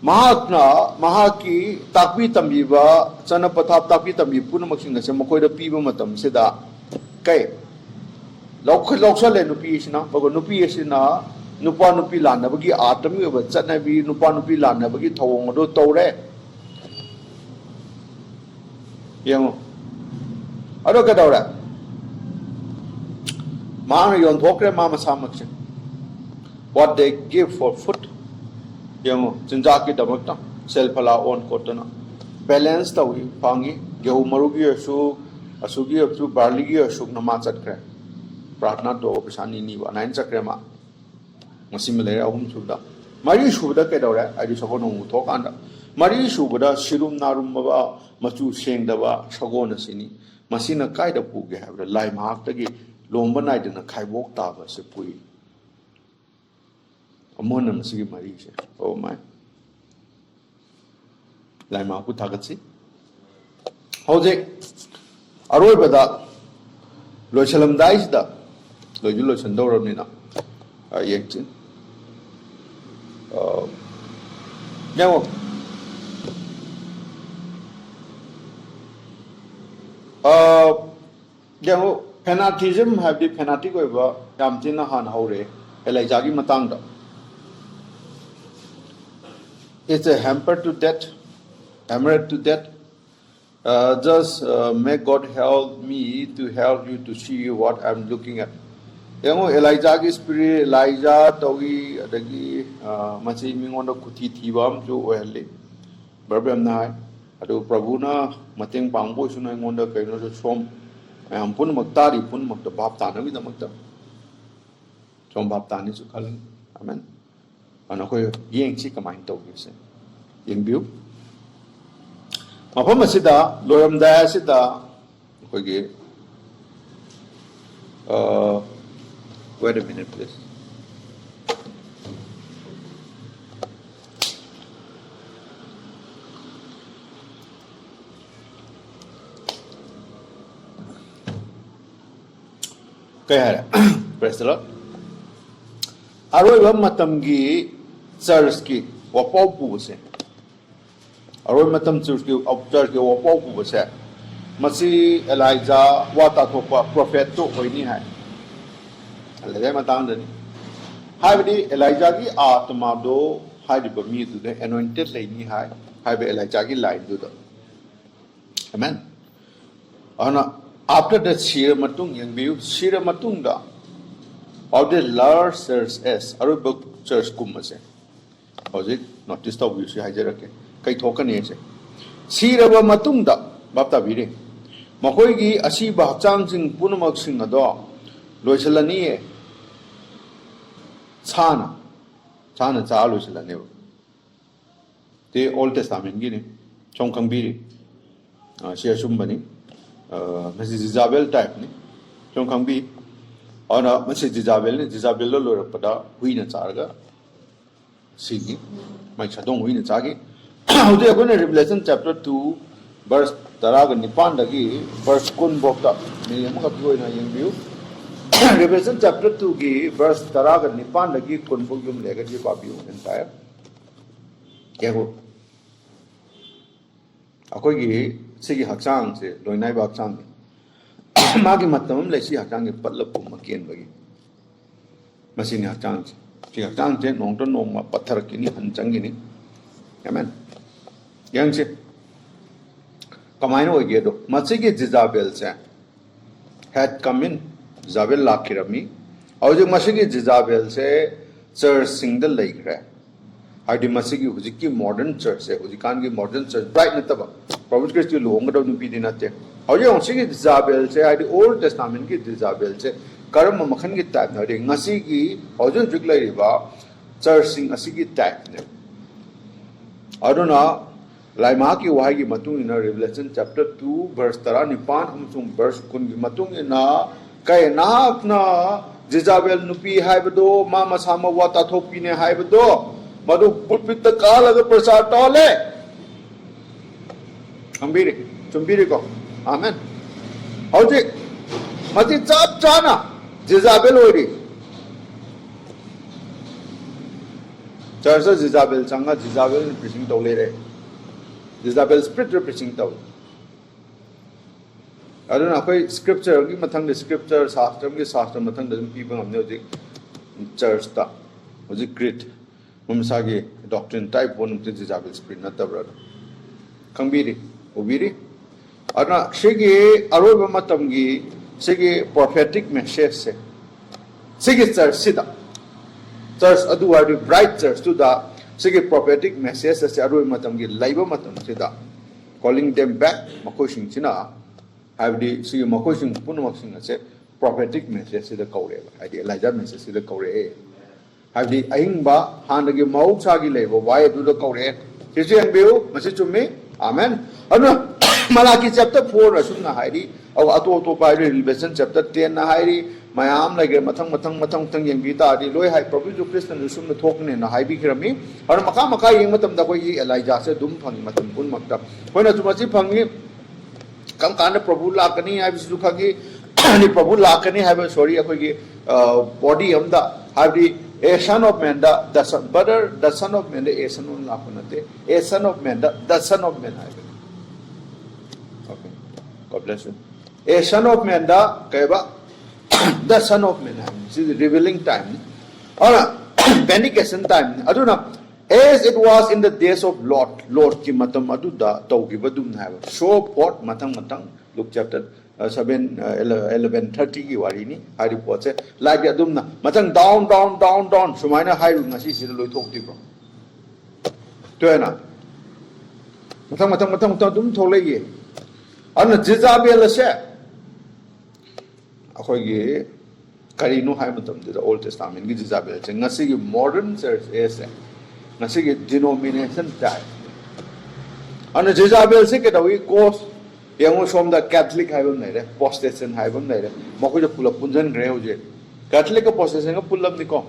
Mahakna mahaki takpi tambiba chana pathap takpi tambi pun maksing ase makoi da piba matam sida kai loksa le nupi sina bago nupi sina nupa nupi lana bagi atami ba chana bi nupa nupi lana bagi thawong do tore yang ado ka dawra ma yon thokre ma masamak what they give for food yang jinja ki damakta selfala on kotana balance tawi pangi gehu marugi asu asugi asu barli gi asu nama chakre pratna to pisani ni wa nain chakre ma masimle ahum suda mari suda ke dawra adi sagono thokanda mari suda sirum narum ba machu seng dawa sagona sini masina kai da puge ha lai mahak tagi lomba nai dina khaibok ta ba se pui amona masigi mari se oh my lai ma ku thagatsi hoje aroi bada lochalam dais da lojulo chandoro ni na yekchin nyawo nyawo fanatism have the fanatic over yamtina han haure Elijah gi matang da. It's a hamper to that, hammer to that. Just may God help me to help you to see what I'm looking at. Yango Elijah ki spirit, Elijah togi adagi machi mingon kuti thibam jo oelle. Barbam na adu Prabhu na mating pangbo suna ngonda kaino so som ampun magtari pun magta bap ta na mi magta. Som bap ta ni su khalan. Amen. Ano ko yeng chi kamay to gise. Yeng biu. Mapam asida loyam da asida ko ge wait a minute please. Kaya praise the Lord. Aroi ba matam gi church ki wapau pu se. Aroi matam church ki wapau pu se. Masi Elijah wata thopa prophet to hoini hai. Alai matang ni. हाइबदी Elijah की आत्मा दो हाइबा मी दुदे एनोइंटेड लेनी हाइबा ELISA की line दुदो आमेन अना after the सीर मतुंग यंगबियु सीर मतुंग दा of the large church as aruba church kumase hojik notice to view si hajarake kai thokani se siraba matungda bapta bire makoi gi asiba hachang sing punamak sing ado loisalani e chana cha loisalani the old testament gi ni chongkang biri sia sumbani message Isabel type ni chongkang bi और मसे जिजाबेल ने जिजाबेल लो लोरपदा हुई न चारगा सिगी माइ छदों हुई न चागी उदे अगोने revelation chapter 2 verse 19 दगी verse 10 बोक्ता मे यमका बिओइना यंगबिउ revelation chapter 2 की verse 19 दगी 10 बोक yum लेगा जी पाबिउ entire केगो अकोगी सिगी हक्सांग से लोइनाइ बाक्सांग मागी मतम लेसी हचांग पल्लप मकेन बगी मसीनी हचांग से हचांग से नोंग तो नोंग पत्थर किनी हंचंगिनी आमेन yang से कमाइन हो गया दो मसी की जिजाबेल से had come in जिजाबेल लाखिरमी और जो मसी की जिजाबेल से चर्च सिंगल लाइक रहा हाइडी मसी की हुजी की मॉडर्न चर्च है हुजी कान की मॉडर्न चर्च ब्राइट न तब प्रभु क्रिस्टी लोंग तो नुपी दिन आते और ये उनसे की जिजाबेल से हाइडी ओल्ड टेस्टामेंट की जिजाबेल से कर्म मखन की टाइप न रे ngasi की और जो जुग लाई रिबा चर्च सिंग असी की टाइप ने और ना लाइमा की वाही की मतुंग इन रिवलेशन चैप्टर 2 वर्स 19 हम वर्स 9 की मतुंग इन कई नाक ना जिजाबेल नुपी हाइबदो मा मसामा वाता थोपी ने हाइबदो मधु पुलपित काल अगर प्रसार टोले अंबीरे चुंबीरे को आमेन और जे मती चाप चाना जिजाबेल होरी चर्च जिजाबेल चंगा जिजाबेल प्रीचिंग टोले रे जिजाबेल स्पिरिट प्रीचिंग टोले अदुना कोई स्क्रिप्चर की मथंग स्क्रिप्चर शास्त्र के शास्त्र मथंग दम पीबंग हमने होजी चर्च ता होजी ग्रेट ममसागे डॉक्ट्रिन टाइप वन ते जिजाबेल स्पिरिट नतब्रा खंबीरी उबीरी अदुना शेगे अरोब मतमगी शेगे प्रोफेटिक मैसेज से शेगे चर्च सिदा चर्च अदुवारी ब्राइट चर्च टू द शेगे प्रोफेटिक मैसेज से अरोब मतमगी लाइव मतम सिदा कॉलिंग देम बैक मकोशिंग सिना हाइबदी सी मकोशिंग पुनमक्सिंग से प्रोफेटिक मैसेज से द कौरे हाइदी एलाइजा मैसेज से द कौरे हाइबदी अहिंबा हानगी मौसागी लेबो वाय दु द कौरे सिसे एंबिउ मसे चुम्मे आमेन अनु मलाकी चैप्टर 4 असुना हाइदी और अतो तो पाइ रिवलेशन चैप्टर 10 ना हाइदी मयाम लगे मथंग यंगी तादी लोय हाइ प्रभु जो कृष्ण ने सुन थोकने ना हाइबी खरमी और मका मका यंग मतम द कोई एलाइजा से दुम फंगी मतम पुन मक्ता होना तुमसी फंगी कम कान प्रभु लाकनी है विष्णु खागी नि प्रभु लाकनी है सॉरी अखोगी बॉडी हमदा हाइदी a son of man the son बदर the son of man a son of लाकनते a son of man the son of man है okay God bless you a son of man the कहबा द सन ऑफ मैन है this is revealing time और बेनिकेशन time अदुना as it was in the days of Lord ki matam aduda tawgi badum na hai so pot matang Luke chapter 7 11:30 ki wari ni hari pot se like adum na matang down sumaina hai ngasi si loi thok ti bro to na matang dum tholai ye ana Jezabel se akhoi gi kari no hai matam the Old Testament gi Jezabel se ngasi gi modern church is नसीगे denomination type अन Jezebel से केदावी कोस यंगो सोम the Catholic हाइबम नै रे पोस्टेशन हाइबम नै रे मखो जो पुल पुंजन grey होजे Catholic का पोस्टेशन का पुलम निको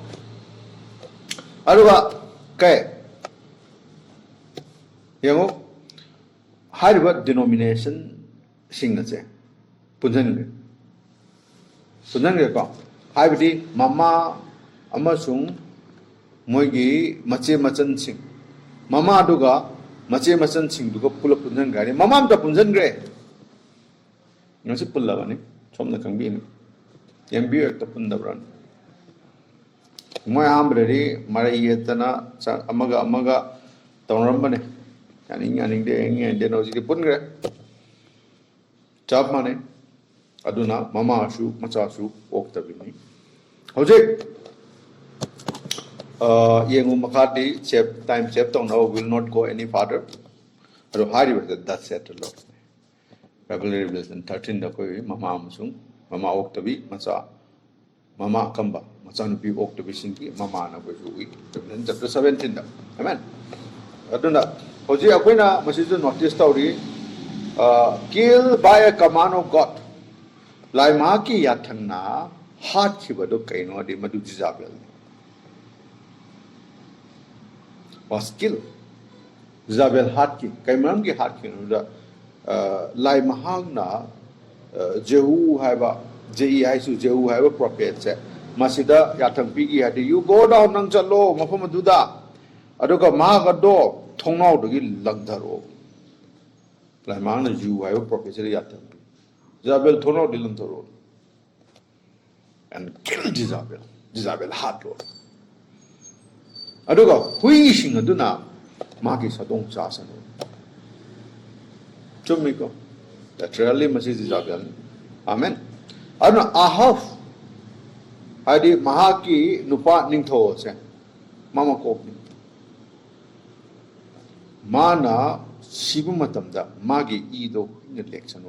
अरुवा कै यंगो हाइबा डिनोमिनेशन सिंग से पुंजन को हाइबदी ममा अमसुंग मोगी मचे मचन सिंह ममा दुगा मचे मचन सिंह दुगा पुल पुंजन गारी ममा त पुंजन ग्रे नसे पुल्ला बने सोमना खंबी ने एमबी एक त पुंदब्रन Moi Ambredi, Marietana, Amaga, Tonrambane, and the and then Ozi Pungre. Job money, Aduna, Mama Shu, Machasu, walk the Vini. Jose Yengu Makati, time chapter now will not go any farther. That's settled. Revelation 13 the Koi, Mama Musung, Mama Oktavi, Masa, Mama Kamba, Masanupi Oktavi Sinki, Mama Nabu, chapter 17. Amen. Aduna, Jose Aquina, Masizu notice story, killed by a command of God. Laimaki Yatana, heart Chibado Kaino, the Madu Jizabel. Was killed. Jizabel Hartki, Kaimangi Hartki, Lai Mahagna, Jehu Haba, Jeisu Jehu have a prophet said, Masida Yatang Pigi had you go down Nangsalo, Mahomaduda, Adoka Magado, Tonau to Gil Lagdaro. Lai Mana Jew have a prophet Yatang. Jezabel Tono Dilantaro and killed Jezabel. Jezabel hard Lord. Adoka, wishing Aduna, Maki Sadong Sasan. Chumiko. That really Mrs. Jezabel. Amen. Aduna Ahaf. Hadi Mahaki Nupa Ningto se. Mama Kopni. Mana Shibumatamda, Magi Ido in the election.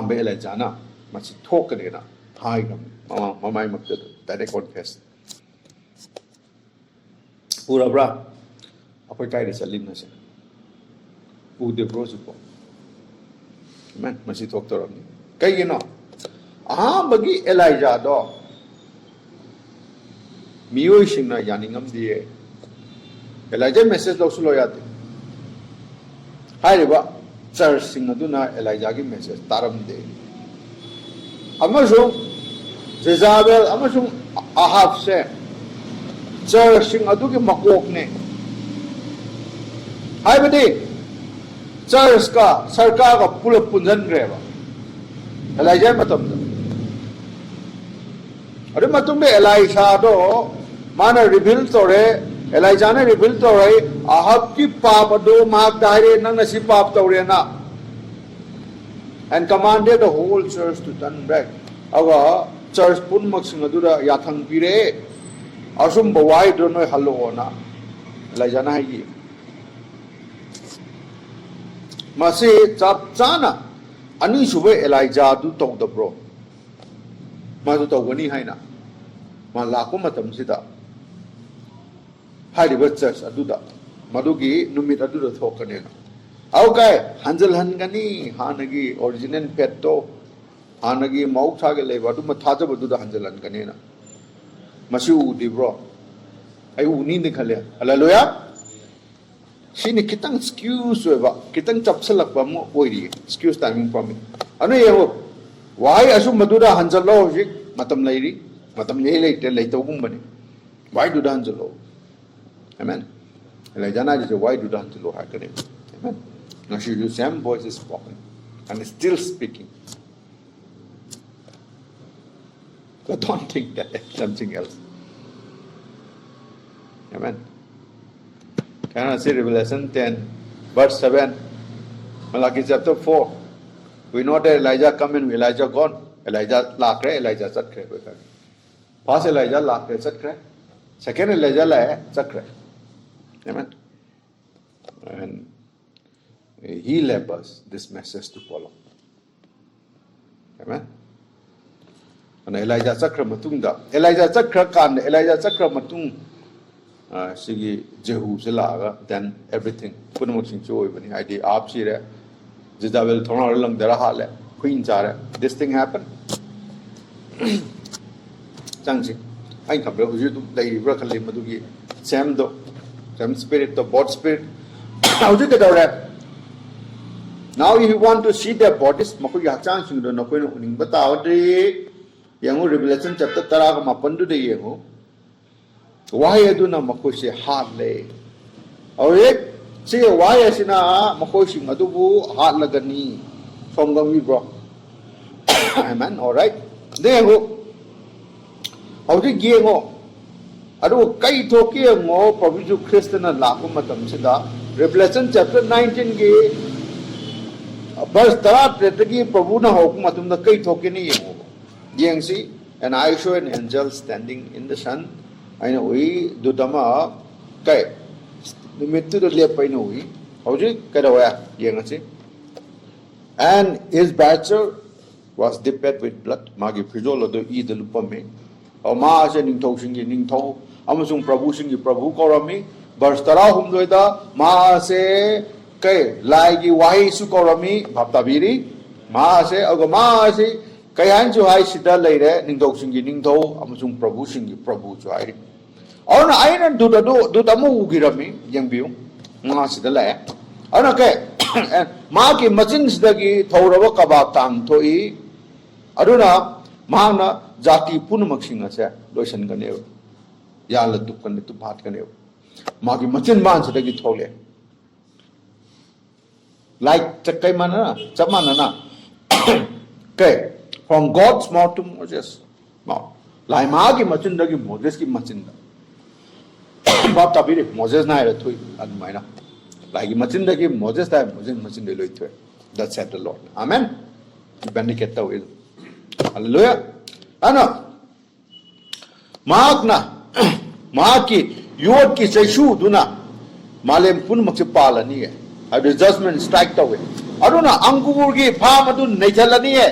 Be Elijana, much talk in high Mamma that I confess. Urabra, appetite is a limness. Who the Rosipo? Man, must talk to me. Kayino. Bagi Elijah do. Mioishina Yaningam de Elijah message of Suloyati. Hi, Church Singaduna Elijah message Taram de Amazon Jezabel Amazon Ahab se Church Singaduki Makokne Haibadi Church ka Sarkar ka Pula Punjan Greva Elijah Matam Matumbe Elijah do Mana revealed to Elijah revealed to Ahab ki papa do Mark Dare Nangasi Pap Taurena and commanded the whole church to turn back. Our church Pun Maxingadura Yathang Pire Asum Bawai don't know Halona Elijah Nagi Masi Chapchana Anisube Elijah to talk the bro Mazuta Wani Haina Malakumatam Sita. High church Aduda, Madugi, Numit Aduda Thokanena. Okay, Hansel Hangani, Hanagi, original petto, Hanagi, Mautagale, Vaduma Tata Buda Hansel Hanganena. Masu de bro. I will need the Kalia. Hallelujah. She Kitang excuse Kitang Chapsalak Bamo, excuse timing from me. I know why assume Maduda Hanselo, Matam lady, Matam later later woman. Why do Hanselo? Amen. Elijah is a wide to dance to Lohakanim. Amen. Now she the same voice is spoken and is still speaking. So don't think that it's something else. Amen. Can I see Revelation 10, verse 7, Malachi chapter 4. We know that Elijah come and Elijah gone. Elijah lakre, Elijah sakre. First Elijah lakre sakre. Second Elijah la sakre. Amen. And he left us this message to follow. Amen. And Elijah Sakra Matunda. Elijah Sakra Kan, Elijah Sakra Matung Sigi Jehu Silaga, then everything. Punamuxing Joy when he had the Abshire, Jezabel Tonar along the Rahale, Queen Zara. This thing happened. Changsi. I come to you to the Rakali Madugi, Samdo. Some spirit, the body spirit. How do you get that? Now, if you want to see their bodies, Maku Yachang, you don't know, but out the young Revelation chapter Taraga Mapandu de Yemo. Why do not Makoshi hardly? Alright? See, why is in a Makoshi Madubu hard lagani from the we brought. Amen. Alright? There you go. hauji giengo adu kai thoki ngo Prabhu Christ na lakum matam sida Revelation chapter 19 ge verse 13 gi Prabhu na hokum matum da kai thoki ni yengo yengsi and I saw an angel standing in the sun aina ui dudama kai nimittu do lepai no ui hauji kadawaya yengasi and his bachelor was dipped with blood magi pijol do I de lupame o ma se ning thau sing ning thau amasung Prabhu sing Prabhu korami verse 13 da ma se kai lai gi wahi su korami baptabiri ma se ago ma se kai han chu hai sida lai re ning thau sing ning thau amasung Prabhu sing Prabhu chu ai ona aina du da mu girami yangbiu ma sida lai ona kai ma ki machin sida gi thoraba kaba tang thoi aduna mahana jati punamak sing ase loisan gane ya la dukkan tu bhat gane magi machin man sida gi thole like chakai mana chamana na okay from God's mouth to Moses mouth lai magi machin da gi Moses ki machin da bap tabiri Moses na ira thui admaina lai machin da gi Moses da Moses machin de loi thoi that said the Lord amen benedict ta will hallelujah ana magna maki yod ki chaishu duna malem pun mak palani e adu judgment strike ta we aduna angur gi pham adu naithalani e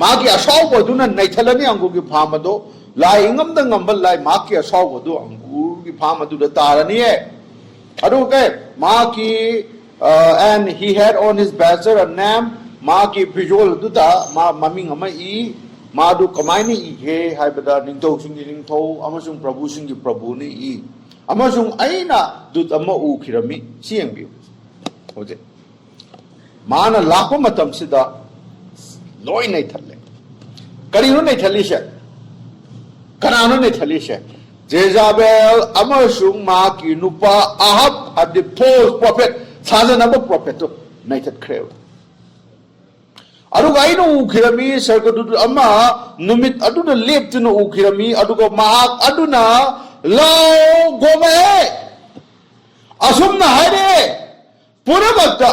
maki asaw bo duna naithalani angur gi pham adu lai ngam da ngambal lai maki asaw bo du angur gi pham adu da tarani e adu ke maki and he had on his bazer a name maki visual duta maming ama I madu kamaini I he haibada ningtho singi ningtho amasung Prabhu singi Prabhu ni I amasung aina dut ama u khirami siengbi hoje mana lakpa matam sida loi nei thalle karino nei thali she kanano nei thali she Jezabel amasung maki nupa Ahab had the false prophet 사전하고 프로페트 나이트 크레오 아루가 이노 우키라미 설거두두 아마 누밋 아두나 렙트노 우키라미 아두가 마학 아두나 라오 고메 아솜나 하레 पुरबक्ता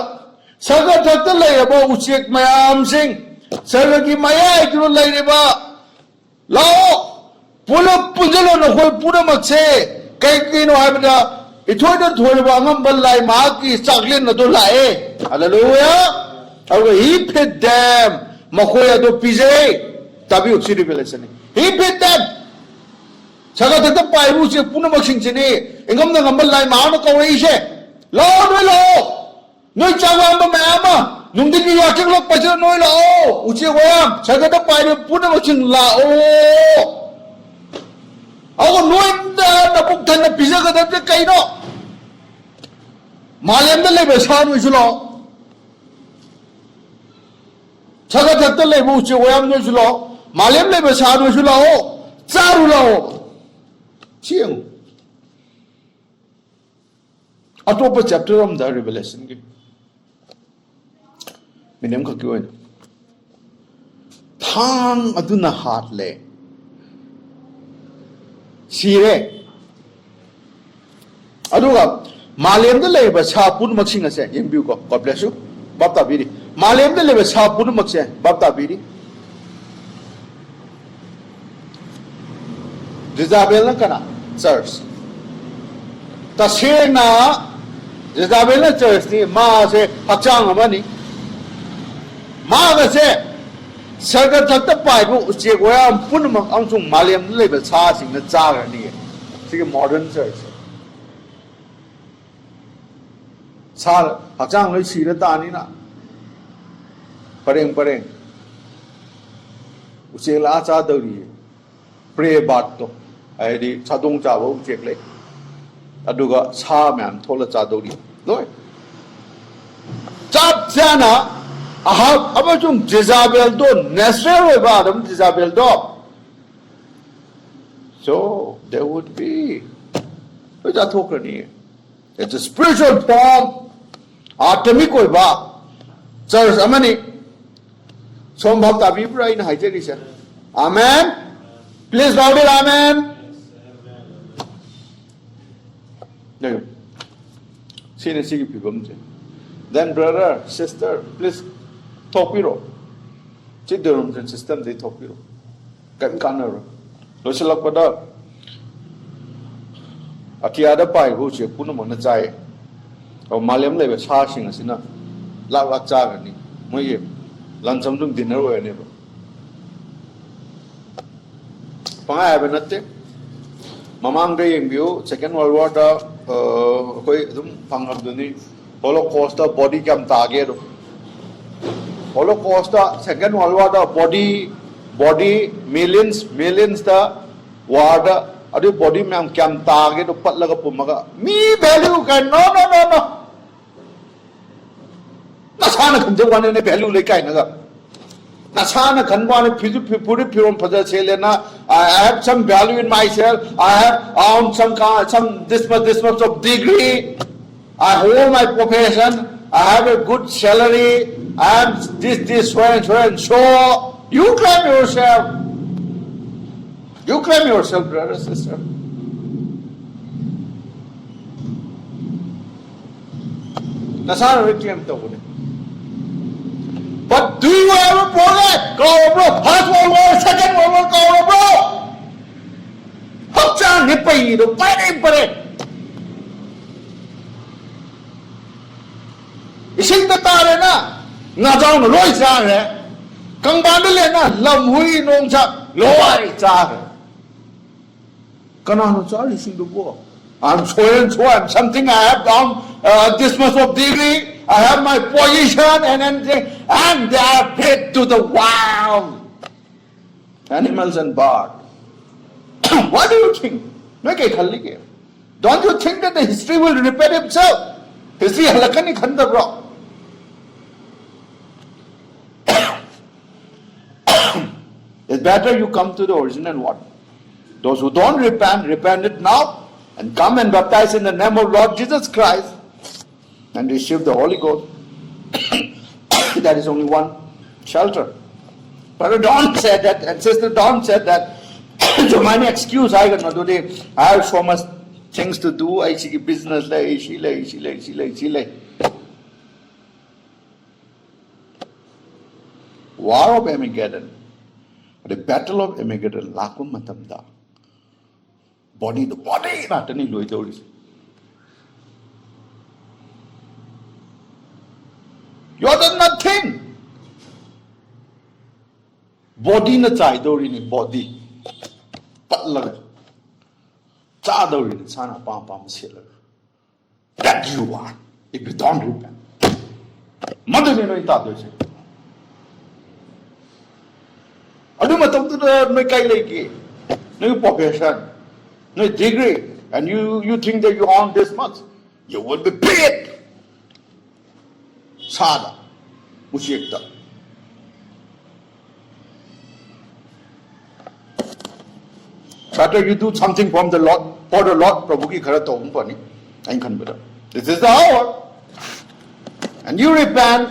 सरगा थक्त लैरबो उचेक मयाम Singh सरगी मयाय जुरो लैरबा लाओ pull-up पुजलो न होय पुरमक्से कै किनो हाबदा इथोइदा थोरबा अंगम lai माकी चाकलेन न दो लाए hallelujah और he fed them makoya do pije tabi uksi revelation he fed them saga thakt paibu se punamak sing chini engam na ngam lai ma na kawai se lo noi chawa ma ma nungdi ni yakeng lok pajra noi lo uchi wam saga ta paibu punamak sing la o ago noi na puk than na pije ga da kai no मालेम द लेबे सान उजुलो छगा थक्त लेबे उचे वयाम नुजुलो मालेम लेबे सान उजुलो चारुलो चियं अटोप chapter of the revelation के मिनेम खक्योन थांग अदुना हाथ ले सीरे अदुगा मालेम द लेबा सापुन मक्सिंग असे यंबिउ को गॉड ब्लेस यू बापता बिरी मालेम द लेबा सापुन मक्से बापता बिरी जेजाबेल न कना चर्च तसेना जेजाबेल न चर्च नि मा से हचांग अमनी मा गसे सरगा थक्त पाइबु उचे गोया पुन मक अंसुं मालेम द लेबा सा सिंग न चागनि सिगे मॉडर्न चर्च 살 학장을 시렸다 아니나 परें उचेला चादरी प्रे बातो आइदि चादों चाबो उचेकले अदुगा सा मैम थोला चादरी लोय चाप जाना अहाब अबजुम जेजाबेल दो नेचुरल वेबा दम जेजाबेल दो so there would be with a tokeni it's a spiritual form atomic oiba church amani som bhakta bibra in haijeri se amen Please loud it, amen. No. See people. Then brother, sister, please talk piro. See the room system they talk piro. Can canner. Losalak pada. Atiada pai who she put on the chai. Or Maliam level charging us enough. Lak chagani. Moye. Lunch something dinner or never. Panga have nothing. Mamang day in view, Second World War, Pangabduni, Holocaust, body cam target. Holocaust, Second World War, body, millions, the water, adu body mam cam target, patlaga pumaga. Me value can, no. Nasana can do one in a value like I know. Nasana can one put it pure on Selena. I have some value in myself. I have earned some this much of degree. I hold my profession. I have a good salary. I am this, so and so. You claim yourself. You claim yourself, brother, sister. Nasana reclaim the woman. But do you ever forget? Go bro. First World War, Second World War, go bro. Hấp trang hết bầy đồ phải đi bầy. Sinh ta đấy na, ngã trong nó lôi ra đấy. Càng bán đi lên na, làm huy nông sản lôi ra đấy. Cái nào nó cho đi sinh được vô? I'm so and so, I'm something I have done this much of degree. I have my position and they are paid to the wild animals and birds. What do you think? Don't you think that the history will repeat itself? History halakani khanda bro. It's better you come to the original one. Those who don't repent it now and come and baptize in the name of Lord Jesus Christ and receive the Holy Ghost. That is only one shelter. Brother Don said that, and Sister Don said that. So my excuse I got not today. I have so much things to do. I see business like she. War of Armageddon. The battle of Armageddon. Lakum matamda. Body not any loitoris. You are the nothing. Body na chai dori ni body. Patlaga. Cha dori ni sana pam sila. That you are. If you don't repent. Mother ni no ita doise. Adu matam tu no kai lagi. No profession. No degree. And you think that you earn this much. You will be paid. Sada. Ushikta. Better you do something from the Lord, for the Lord, Prabhu ki khara to umpani. Ain khan beta. This is the hour. And you repent.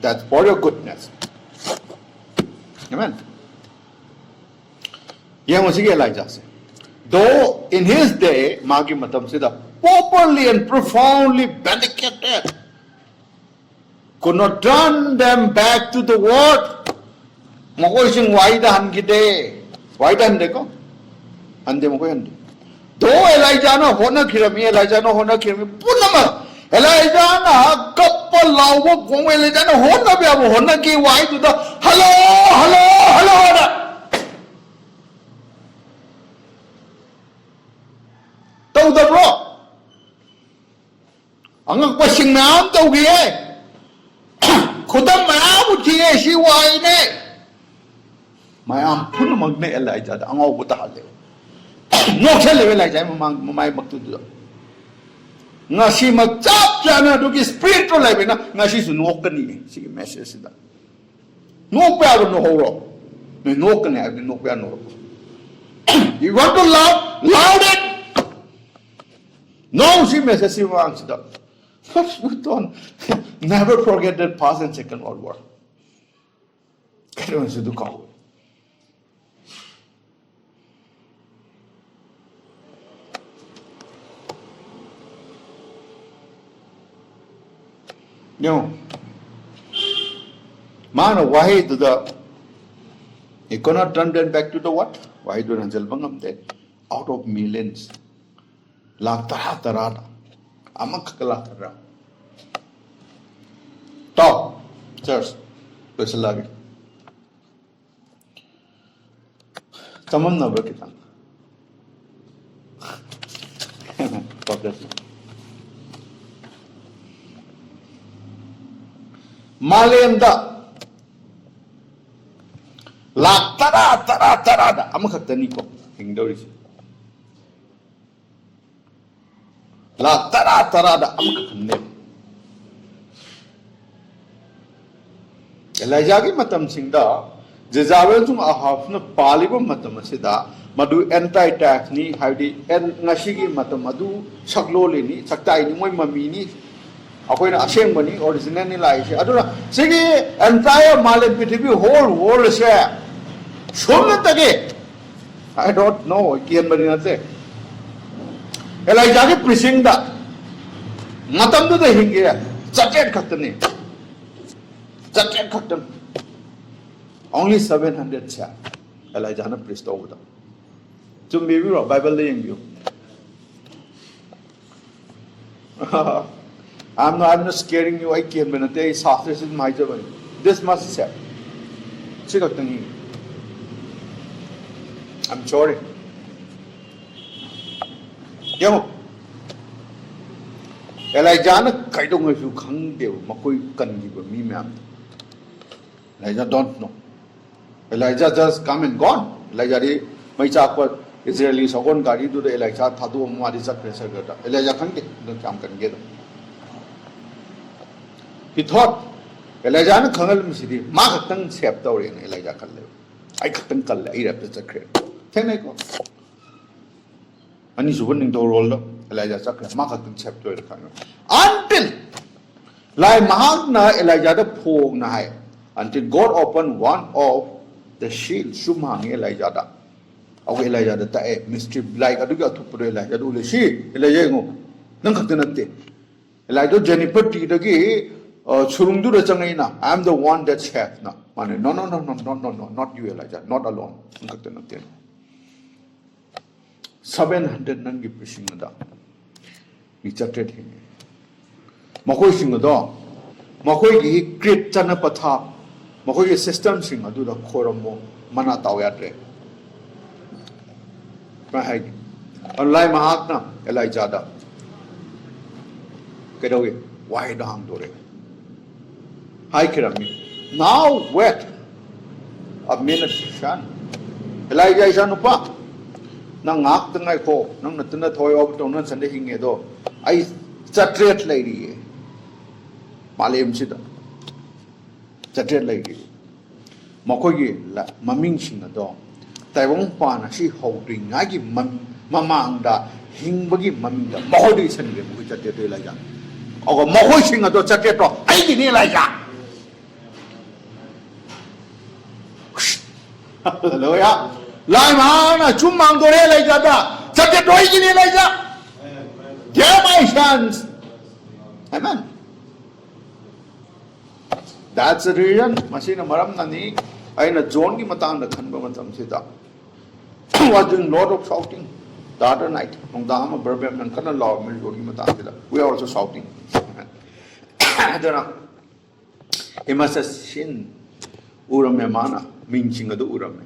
That's for your goodness. Amen. Elijah said, though in his day, Magi Matam Siddha, properly and profoundly vindicated, could not turn them back to the word. Makoising waida hangide. Waida handeko? Hande mako hande. Though Elijah no hona kirami, punama. Elijah na kappal lawo kung Elijah no hona biya hona ki waidu da hello. The bro. Ang pasing naam tawgiye. Khudam maam uthiye si waine. Mayam puno magne Elijah da angaw buta hale. No khele Elijah mamay magtudo. Nga si magchap jana do ki spiritual life na nga si sunok kani sige message sida. No pa no horo. No kani no pa no. You want to loud it. No, she messes you answered up. You don't never forget that past and Second World War. No. Man, why do the you cannot turn them back to the what? Why do Ranjal Bangam dead? Out of millions. Lakh tara tara. Amak kalakara. Top. Church. Pesalagi. Tamam na ba kita? God bless you. Malayanda. Lakh tara tara tara. Amakatani ko. Hingdori. Lakh tara tara da amakatani. Elijah ki matam singda. Jezabel tum ahafna paliba matam asida. Madu anti-tax ni haidi en ngashigi matam madu saklole ni saktai ni moi mami ni akoy na aseng bani original ni lai se aduna sige entire Malayam Prithvi whole world se somna tage I don't know kian bani na te Elijah ki preaching da matam do de hinge chatet khatni chatet khatn only 700 cha Elijah na preach over da to me we Bible laying you I'm not scaring you. I can't be not a software is my job. This must say. I'm sorry. Yo. Elijah, I don't know if you can't do Makoi can give me, ma'am. Elijah don't know. Elijah just come and gone. Elijah, my chapter Israelis, Ogon Gari to the Elijah, Tadu, Marisa, Elijah can't get them. He thought Elijah na khangal misidi ma khatang sep tawre na Elijah khalle ai khatang kalle ai rap chakre thenai ko ani subon ning do rol Elijah chakre ma khatang sep tawre khan until lai mahak na Elijah da phog na hai until God opened one of the shield sumhang Elijah da aw Elijah da ta e mystery like adu ga thupro Elijah do le shi Elijah ngo nang khatang natte Elijah Jennifer ti da gi Churungdu Changina, I'm the one that's chef now. No, not you, Elijah, not alone. 700 nangi pushing the we chatted him. Makoi sing the dog. Makoi great Chanapata. Makoi system sing do the Koramo, Manatawatre. Mahag. Online Mahatna, Elijah. Get away. Why down to it? Hi Kirami. Now wait a minute, Shan. Elijah Shanupa. Nangak the night ko, nang natuna toy of donuts and the hingedo. I chatret lady. Malayam Sida. Chatret lady. Mokogi, Maming Singado. Taiwan Pana, she holding, I give Mamanda, Hingbagi Mamda, Mohodi Sangam, which I did Elijah. Or Mohoshing at Chateto, I did Elijah. Hallelujah. Laimana, Chumang Dore Elijah, Chateto, I did Elijah. Dear my sons. Amen. That's the reason. Masina Maram Nani, I in a John Gimatan, the Kanbamatam Sita. Was doing lot of shouting. The other night, on Dama, Burbam, and Kana Law, Miljogi. We are also shouting. I don't know. He must have seen Uramemana, minching of the Urame.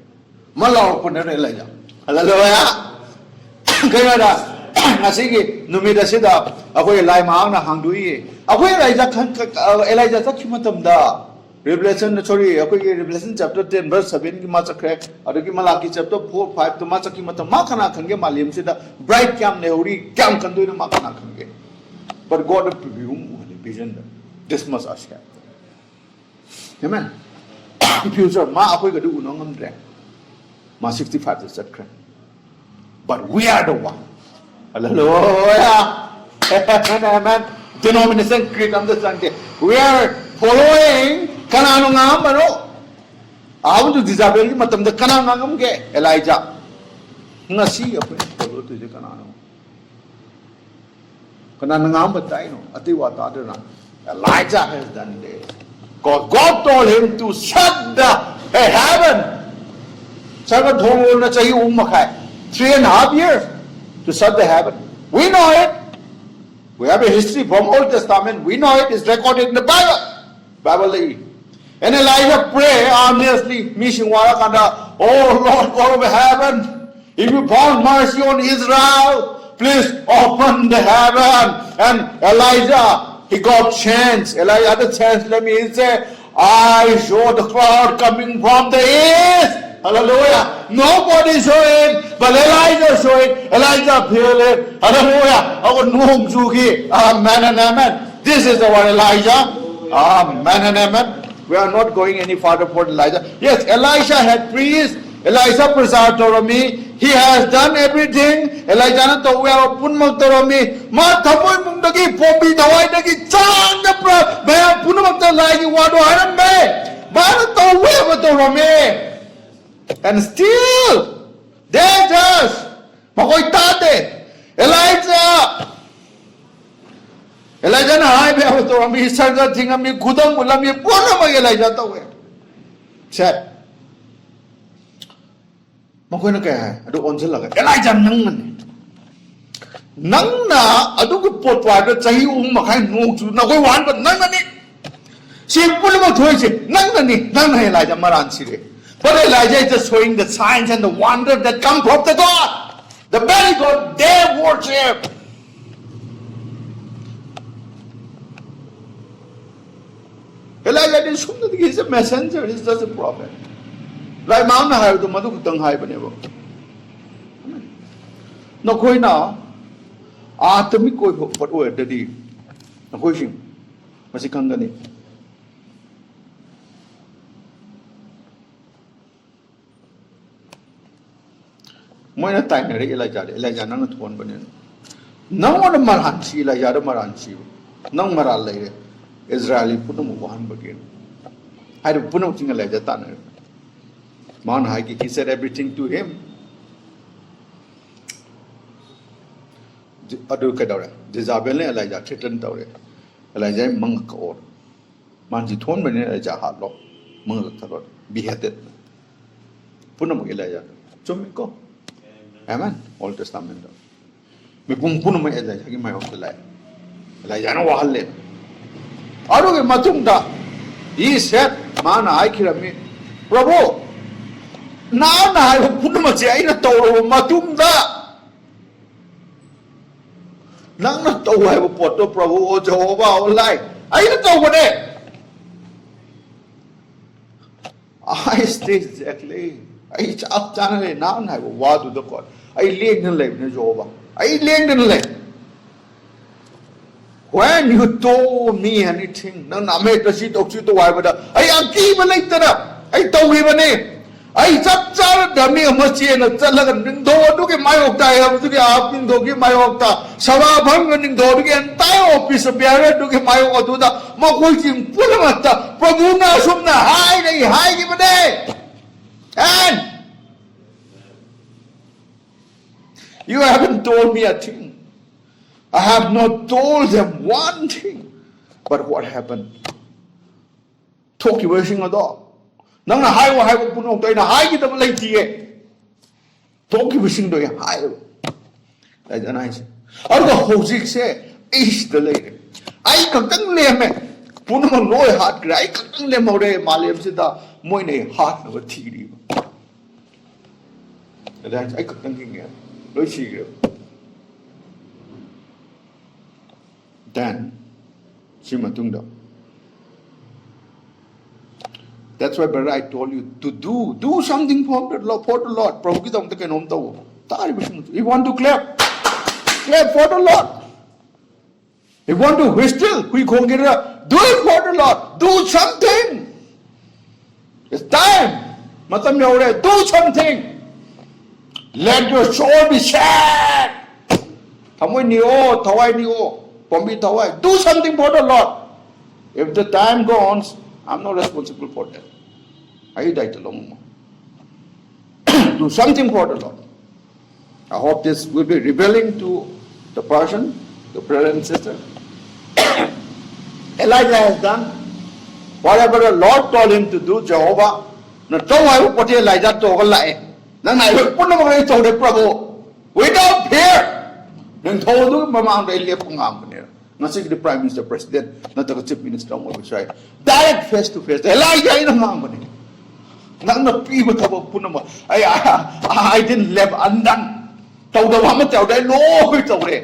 Malaw upon Elijah. Hallelujah. Canada, Nasigi, Numida Sida, away Laimana, Hangui, away Elijah Takimatam da. Revelation, sorry, Revelation chapter 10, verse 7, Massacre, Adaki Malaki chapter 4, 5 to Massakimata Makana can get Malim Sida, bright cam Neuri, cam can do the Makana can get. But God of presume vision, this must ask him. Amen. If you say, Ma Apoga do no drag, Ma 65 is that crime. But we are the one. Hallelujah. Amen. Denomination creed understand. We are following Kanano Ngambano. I want to disable Matam the Kanangam ge Elijah. Nasi a follow to the Kanano. Kanangam but I know, Atiwa Tadana. Elijah has done this. God told him to shut the heaven. 3.5 years to shut the heaven. We know it. We have a history from Old Testament. We know it is recorded in the Bible. And Elijah prayed earnestly, oh Lord God of heaven, if you found mercy on Israel, please open the heaven. And Elijah, he got chance. Elijah had a chance. Let me say, I saw the cloud coming from the east. Hallelujah. Nobody saw it, but Elijah saw it. Elijah feel it. Hallelujah. Amen and amen. This is our Elijah. Amen and amen. We are not going any further for Elijah. Yes, Elisha had priests. Elisha prasad torami. He has done everything. Elijah na to we are punmak torami. Ma thamoy mung dagi pombi dawai dagi chan the pra. Maya punmak ta lagi wado haram me. Ma na to we ba torami. And still, dangerous. Makoy tate. Elijah na hai be ako to ami sarga thing ami gudang ulam ye puna mag Elijah to we. Set. Makoy na kaya adu onsil laga. Elijah nang na adu ko potwa da chahi makai nong chu na koy wan ba nang na ni. Simple mo thoy si nang na Elijah maran sire. But Elijah is just showing the signs and the wonder that come from the God. The very God they worship. Elijah didn't show that he's a messenger, he's just a prophet. Like Mount High to Madukutang High Benevo. No koi na Atami koi what word did he? No question. Masikangani. Moina time na Elijah nang thon banen nang on maran si Elijah maran si nang maral lai Israeli punam wan bagin I do punam thing Elijah tan man hai he said everything to him adu ka dawre Jezabel ne Elijah threaten dawre Elijah mang ka or man ji thon banen Elijah ha lo mang la thalot beheaded punam Elijah chomiko Amen. Old Testament. Me pun me Elijah ki mai of the life. Elijah no wahalle. Aru ke matumda. He said, "Man, I kira me, Prabhu. Na I pun ma che ina tawro matumda. Nang na taw hai poto Prabhu o Jehovah o lai. Ai na taw ne. I stay exactly. I chap channel na hai wadu the God. I leng den leng ne Jehovah. I leng den leng. When you told me anything, nang name ta si tok si to wai bada. I aki ba lai tara. I taw hi ba ne. I chap char da mi ma che na chala ning do du ke mai ok ta ya du ke ap ning do ke mai ok ta. Sawa bhang ning do du ke entire office biare du ke mai ok tu da. Ma koi ching pula ma ta. Prabhu na sum na hai ki ba ne. And you haven't told me a thing. I have not told them one thing. But what happened? Talk you wishing a dog. Nang na hai wa puno to na hai ki ta lai ti e. Talk you wishing do ya hai. Ai janai se. Aur ko hojik se is the lady. Ai ka tang le me puno loi hat gra ai ka tang le mo re malem se da moi ne hat na thi ri. Ai ka tang ki then that's why brother I told you to do something for the Lord. Prabhu ki tam ke nom to you want to clap for the Lord. You want to whistle do it for the Lord. Do something. It's time. Do something. Let your soul be sad. Do something for the Lord. If the time goes, I'm not responsible for that. I died alone. Do something for the Lord. I hope this will be revealing to the person, the brother and sister. Elijah has done whatever the Lord told him to do. Jehovah, na tong ay upati Elijah to galai. Nang ay pun na mga ito de Prabhu. Without fear. Nang todo mamang dahil liya pangam kanila. Nasi the Prime Minister, President, na taga Chief Minister mo siya. Direct face to face. Elijah ay nangam kanila. Nang napiwa tabo pun na mo. I didn't live undone. Tao daw hamat tao dahil loy tao de.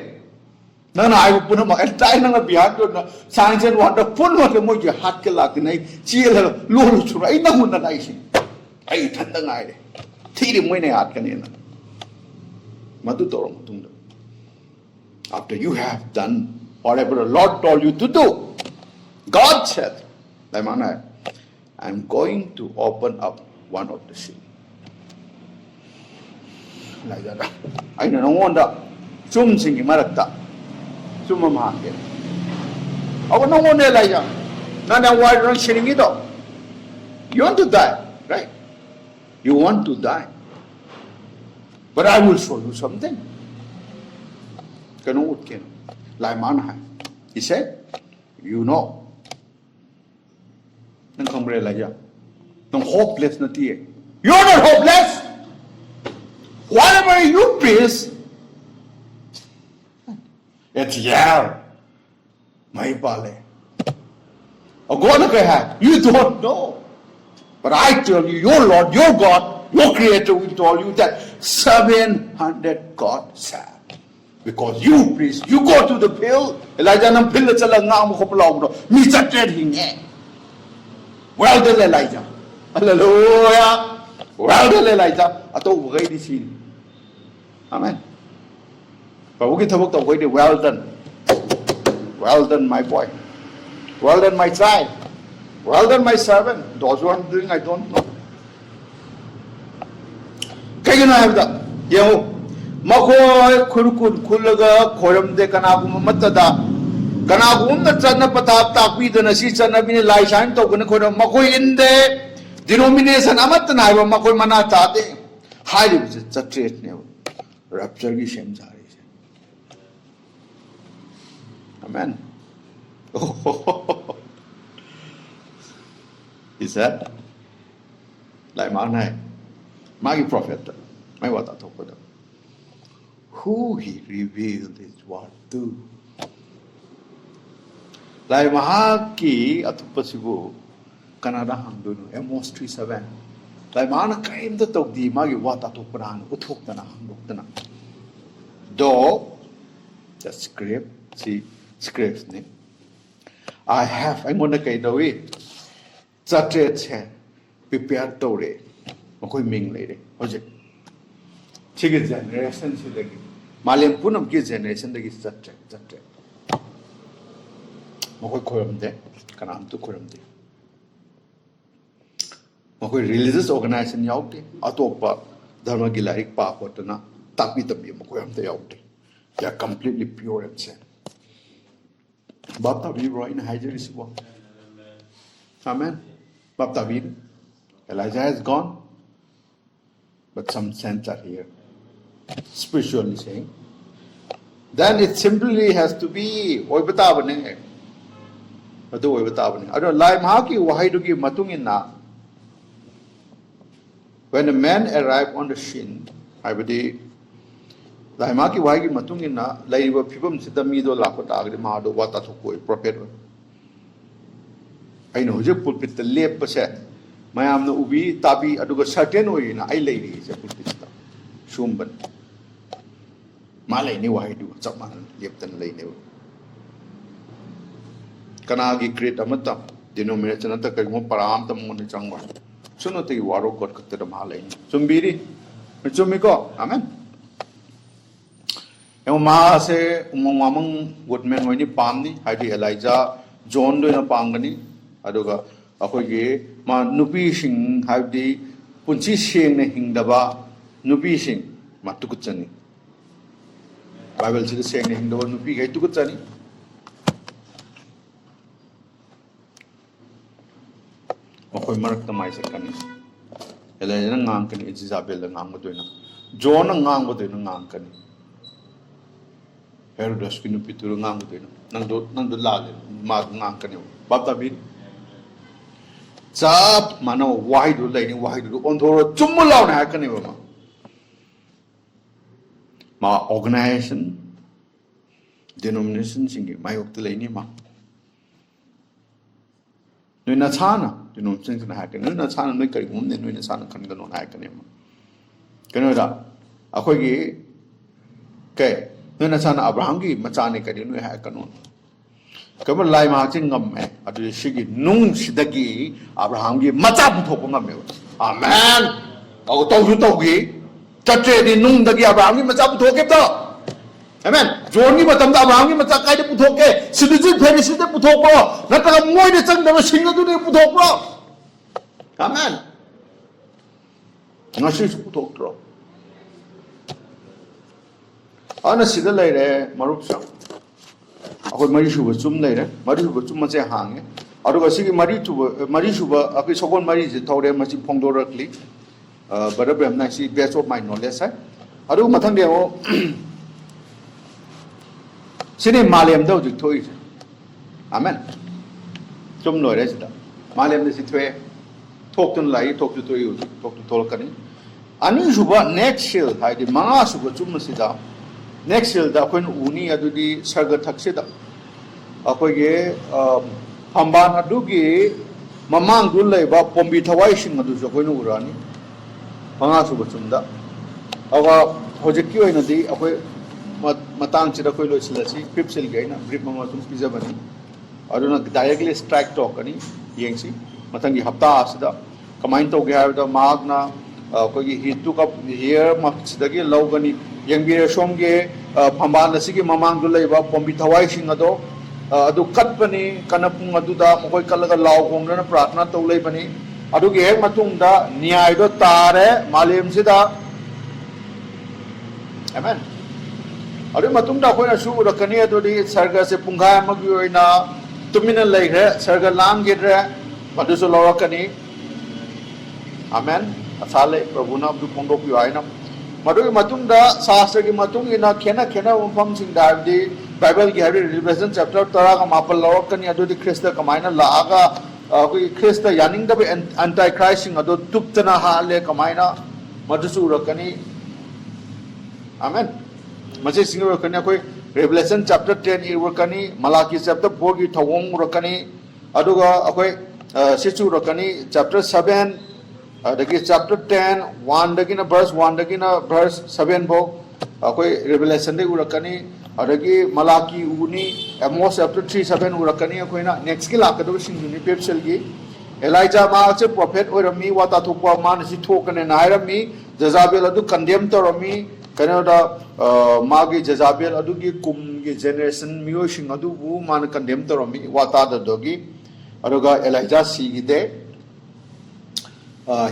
Nang ay pun na mo. El tayo nang nabihan doon na signs and wonder pun mo mo yung hat ka laki na sila lolo sura. Ay nahun na naisin. Ay tanda nga ay. Tiri mo yung hat kanina. Matuturo mo itong doon. After you have done whatever the Lord told you to do, God said, I'm going to open up one of the sea. Like that. I don't know. Sum singi marakta. Sum mahangin. Ako nang wala Elijah. Nana why don't sharing it up? You want to die, right? You want to die. But I will show you something. He said, you know. Nang kamre Elijah. Nang hopeless na tiye. You're not hopeless. Whatever you face, it's yeah. May pale. You don't know. But I tell you, your Lord, your God, your Creator will tell you that 700 God said. Because you priest, you go to the pill. Elijah nang pill at salang nga mo kopalaw mo. Misa hinge. Well done Elijah. Hallelujah. Well done Elijah. Ato bugay di sin. Amen. Pagugit habog tao di well done. Well done my boy. Well done my child. Well done my servant. Those who are doing I don't know. Kaya na have that. Yung makoy kurukun kulaga koramde kanagum matada kanagum na chana patap takpi na si chana bini laisan to kun koram makoy inde denomination amat na iba makoy mana chate high is chatre ne rapture gi shem jari amen. Is that like my prophet my what I talk about who he revealed his word to. Like Mahaki atupasibu Canada Handuno, Amos 3:7. Like Mana came the talk the Magi what atupan, Utukana, Handukana. Though the script, see, script's name. I'm gonna get away. Chate, prepare Tore, Makoi Ming lady. Ojek. Chicken generation, she like Malian Punam kids generation, they get such a Makoi Koram de, Kanam to Koram de. Makoi religious organization yauti, Atopa, Dharmagilaric Papotana, Tapitabi, Makoyam de yauti. They are completely pure and sin. Baptavi right in Hygeris. Amen. Baptavi. Elijah has gone, but some saints are here. Spiritually saying, then it simply has to be Oibatabaning. I don't like Mahaki, why do give Matungin na? When the man arrived on the shin, I would say, Laimaki, why give Matungin na? Like people sit the middle Lakota, the Mahado, what that's a prophet. I know, you put the lip percent. My am no ubi, tabi, aduga certain way in I lady is a pulpit. Shumban. Malay ni why do someone left and lay new. Kanagi create a mata, denomination at the Kagmo Param, the Monitangwa. Sunati Waro got to the Malay. Sumbiri, Mitsumiko, amen. Ma say, Umamang woodman when you palm Heidi Elijah, John doing a pangani, aduga, Akoye, Ma Nubishing, have the Punchi Shing Hingdaba, Nubishing, Matukutsani. Bible says saying Hingdaba Nubi, I took Kutsani. Makoy Mark the Maisakani. Elijah Nankan is Isabel and Angoduina. John and Angoduina Nankani. Herodas ki nupitu ngang tu nang do la ma ngang kan bab ta bi chap mano wai du lai ni wai du on thoro chum lao na kan ni ma organization denomination sing mai ok lai ni ma noi na chana denomination na ha kan noi na chana noi kari hum ne noi na chana kan ga no na kan ni ma kan da akhoi gi ke noi na chana abraham gi macha ne kari noi ha kan no kama lai ma ching ngam me adu shigi nung sidagi abraham gi macha bu thok ngam me amen au to ju to gi chache di nung dagi abraham gi macha bu thok ke to amen jon gi matam da abraham gi macha kai de bu thok ke sidiji pheni sidde bu thok bo nata moi de chang da sing adu de bu thok bo amen ngasi bu thok tro ana sida lai re marup sa अखोई मरी सुब चुम लेरे मरी सुब चुम मचे हांगे अदुगा सिगी मरी सुब अखोई सगोन मरी जे थौरे मची फोंगदोरकली बरब्रम ना सी बेस्ट ऑफ माय नॉलेज है अदु मथंग देओ सिने मालेम दो जिक थोई आमेन चुम लोरे सिदा मालेम दे सिथवे थोक्तन लाई थोक्तु तोई थोक्तु थोलकनी अनि सुब नेक्स्ट शिल हाइदि मंगा सुब चुम सिदा next year da koin uni adudi sarga thakse da akoi ge phamban adugi mamang dul lai ba pombi thawai sing adu jo koin urani manga su bachum da awa project ki oina di akoi matang chira koi lo silasi fifth cell ge na brief mama tum pizza bani aduna directly strike talk ani yengsi matangi hafta asida kamain to ge ha da magna koi gi hitu ka here maksidagi lawgani Yang som ge phamban asigi mamang du leiba pombi thawai sing ado adu katpani kanapung adu da mokoi kalaga law gongna pratna to leibani adu ge hek matung da nyai do tare malem sida amen adu matung da khoi na su rakani adu di sarga se pungha magi oina tumina leigre sarga lang ge re madu so lawakani amen asale prabhu na abdu pongdo pi aina मधुगी मतुंग दा शास्त्र की मतुंग इना खेना उम्फम Singh दाबदी Bible की हरी revision chapter 13 का मापल लौक कनी अदुदी ख्रिस्त कमाइना लागा कोई ख्रिस्त यानिंग दबे एंटी क्राइस्ट सिंह अदु तुप्तना हाले कमाइना मधुसु रकनी आमेन मसे सिंह रकनी कोई रेवलेशन चैप्टर 10 इ रकनी मलाकी चैप्टर 4 की थवोंग रकनी अदुगा कोई सिचु रकनी चैप्टर 7 दगी चैप्टर 10 1 दगी ना verse 7 बो कोई रेवलेशन दे उरकनी अदगी मलाकी उनी एमोस चैप्टर 3 7 उरकनी कोई ना नेक्स्ट की लाकदो सिंगुनी पेप्सल की एलाइजा मा से प्रॉफिट ओरमी वाता थोपा मान सि थोकने नायरमी जजाबेल अदु कंडेम तोरमी कनेदा मागी जजाबेल अदुगी कुम की जनरेशन मियोशिंग अदुबु मान कंडेम तोरमी वाता ददोगी अदुगा एलाइजा सी गिदे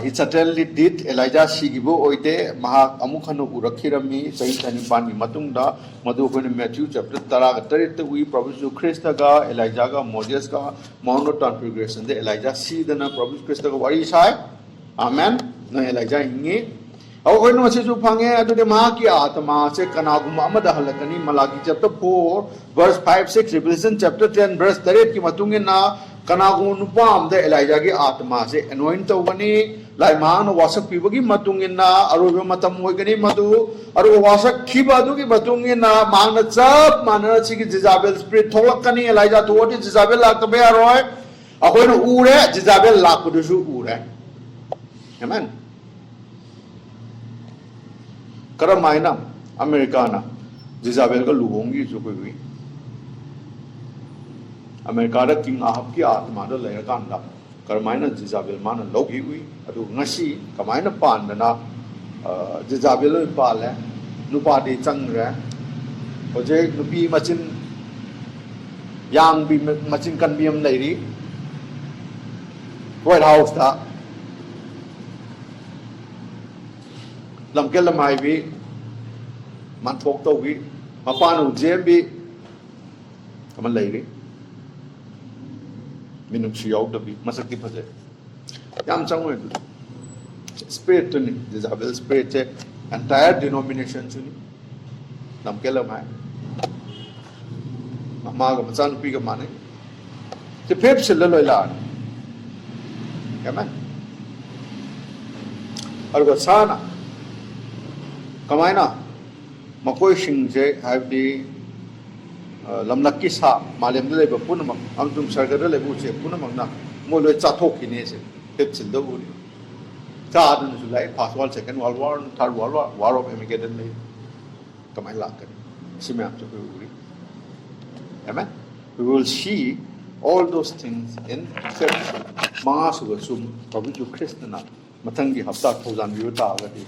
he certainly did Elijah sigibo oide maha amukhanu urakhirami sahi tanipan ni matungda madu khone Matthew chapter 13 te wi Prabhu Christ ga Elijah ga Moses ga Mount of Transfiguration de Elijah si dana Prabhu Christ ga wari sai amen na Elijah hingi aw khone ma se ju phange adu de maha ki atma se kanaguma amada halakani Malaki chapter 4 verse 5 6 Revelation chapter 10 verse 38 ki matungin na Kanagu nupam de Elijah ki atma se anoint tawani lai man wasak pibagi matungin na aru matam hoigani madu aru wasak khiba du ki matungin na mangna chap manana chi ki Jezabel spirit tholakani Elijah thodi Jezabel lakta be aroi akoi no ure Jezabel lakdu su ure amen karamaina Americana Jezabel ka luhongi su koi America King Ahab ki atma do layer kanda karmaina Jezabel mana logi hui adu ngasi kamaina pan na Jezabel pale nupa de changre oje nupi machin yang bi machin kan biam lairi White House ta lamkel lamai bi man thok to bi mapanu jembi kaman lairi minum siyaw dabi masakti phase yam changwe spirit to ni Jezabel spirit che entire denomination chuni namkelam hai mama ga machan pi ga mane te phep sil la loi la amen argo sana kamaina makoi sing je have the lamlak ki sa malem de ba punamak angtum sarga de lebu che punamak na mo loi cha thok ki ne se phep sil do bu cha dun su lai first world second world war third world war of Armageddon le kamai la ka simya chu bu amen we will see all those things in scripture ma su ga sum Prabhu Ju Krishna na mathang gi hafta thousand view ta ga di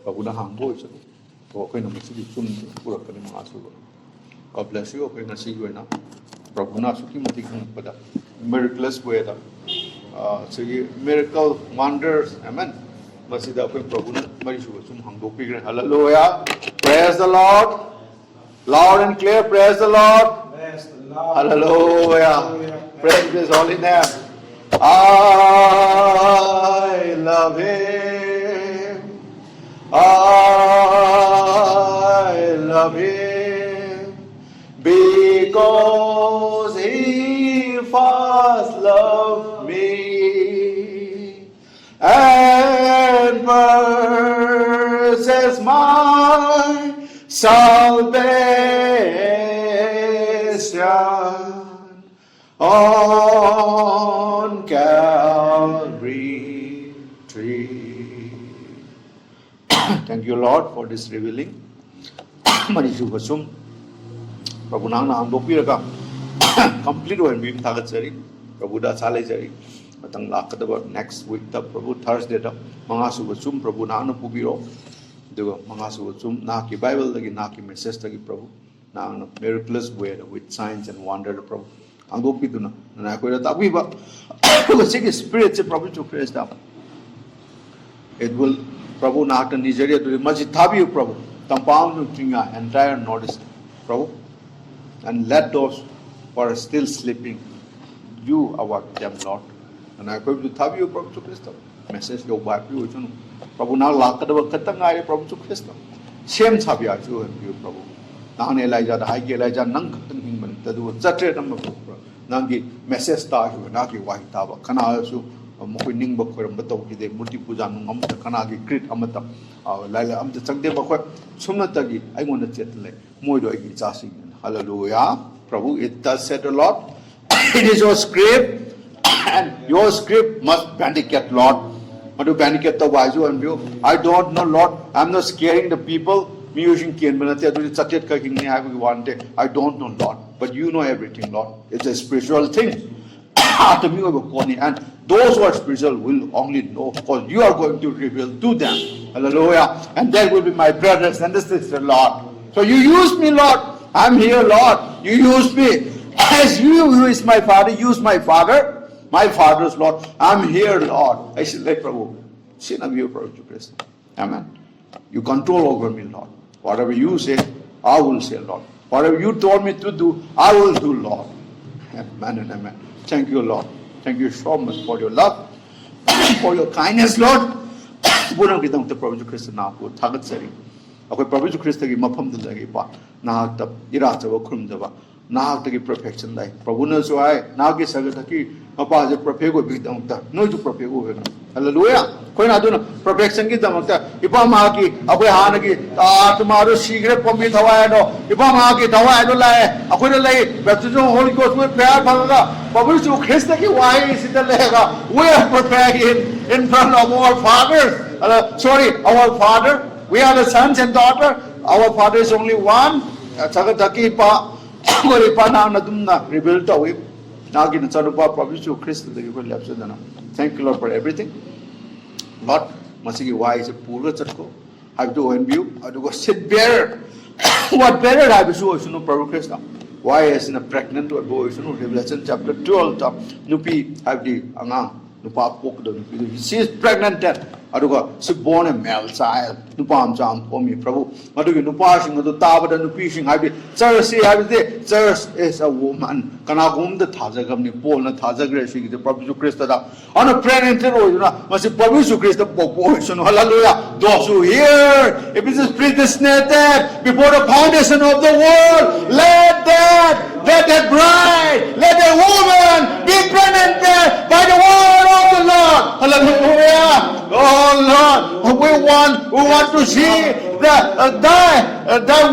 Prabhu na hang bo chu ko ko na musi sum pura ka ni ma su God bless you ko na si go na Prabhu na su ki mati khang pada miraculous way da so miracle wonders amen masida ko Prabhu na mari su sum hang do pi hallelujah praise the Lord loud and clear praise the Lord hallelujah praise His holy name I love Him I love Him because He first loved me and purchased my salvation on Calvary tree. Thank you, Lord, for this revealing. Manishu Vasum, Prabhu Nang Nang Dopiraga, complete when we Tagatari, Prabhu Da Salajari, Matang Lakadaba next week, the Prabhu Thursday, Mangasu Vasum, Prabhu Nang Pubiro, the Mangasu Vasum, Naki Bible, the Naki message, the Prabhu, Nang miraculous way with signs and wonder, the Prabhu. Angopiduna, and I could have we but the spirits Prabhu to praise them. It will Prabhu Nata Nigeria to the Majitabi Prabhu, compound to entire notice Prabhu, and let those who are still sleeping, you awake them, Lord. And I could to Tabi Prabhu to Christ. Message your wife, you Prabhu now Lakadava Katanga Prabhu to Christ. Same Sabia, you and you, Prabhu. Now Elijah, the High Elijah, Nang the do Zatre number. Nangi message star hu na ki wai ta ba kana su mokoi ning ba khoram ba taw ki de murti puja nu am ta kana gi crit amata laila am ta changde ba khoi sumna ta gi ai ngon na chet le moi do gi cha sing hallelujah Prabhu it does said a lot it is your script and your script must vindicate Lord but to vindicate the wise and view I don't know Lord I'm not scaring the people me using kian banate adu chatet ka king ne I want I don't know Lord but you know everything, Lord. It's a spiritual thing. And those who are spiritual will only know because you are going to reveal to them. Hallelujah. And they will be my brothers and sisters, Lord. So you use me, Lord. I'm here, Lord. You use me. As you, who is my father, use my father. My father's Lord. I'm here, Lord. I said, let Prabhu. Sin of you, Prabhu Krishna. Amen. You control over me, Lord. Whatever you say, I will say, Lord. Whatever you told me to do, I will do, Lord. Amen and amen. Thank you, Lord. Thank you so much for your love, for your kindness, Lord. Bunang kitang te Prabhu Krishna na po thagat sari. Ako Prabhu Krishna ki mapam dun lagi pa. Nahag tap ira chaba khum jaba. Nahag taki perfection dai. Prabhu na so ay nahag sagat taki apa je perfego bigdang ta. No ju perfego hoga. Hallelujah. Koi na do na perfection ki damag ta. Ipa ma ki ako han ki tomorrow secret pammi thawai no. Ipa ma ki thawai no lai. Ako na lai baptism Holy Ghost with prayer phalaga. Prabhu Krishna ki why is it lega. We are preparing in front of our Father. Our Father. We are the sons and daughters. Our Father is only one. Sagataki pa, pa na nadumna revealed to him. Nagi na sarupa Prabhu Krishna the given lapse dana. Thank you, Lord, for everything. Lord, masigi why is a pura chatko? I have to envy. I have to go sit bearer. What bearer I have to show Prabhu Krishna? Why is in a pregnant to a boy? Revelation chapter 12. Nupi have the angang. Nupa pok the nupi. She is pregnant. aduga si born a male child nupam jam pomi Prabhu adugi nupasing adu tabada nupising habi church habi church is a woman kana gum the thajagam ni pol na thajagre si the Prabhu Jesu Christ da on a pregnant roy na masi Prabhu Jesu Christ popo so hallelujah those who hear if it is predestinated before the foundation of the world let that bride let that woman be pregnant by the word of the Lord hallelujah. Oh Lord, we want to see that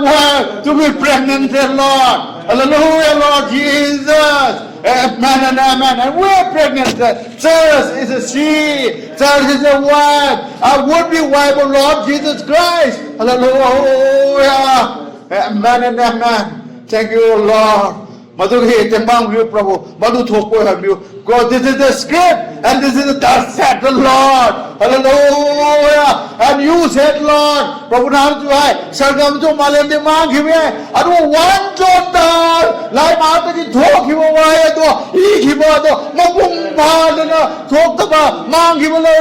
word to be pregnant, Lord. Hallelujah, Lord Jesus. Amen and amen. And we're pregnant. Church is a she. Church is a wife. A would-be wife of Lord Jesus Christ. Hallelujah. Amen and amen. Thank you, Lord. Madu he tembang view Prabhu. Madu thoko have you. God, this is the script and this is the thus said the Lord. Hallelujah. And you said, Lord, Prabhu Naam jo hai, sargam jo male dimag hi mein, adu one jota, lai mata ki thok hi wo hai to, ik hi bo to, mabung ba na thok ta ba, mang hi bo lo,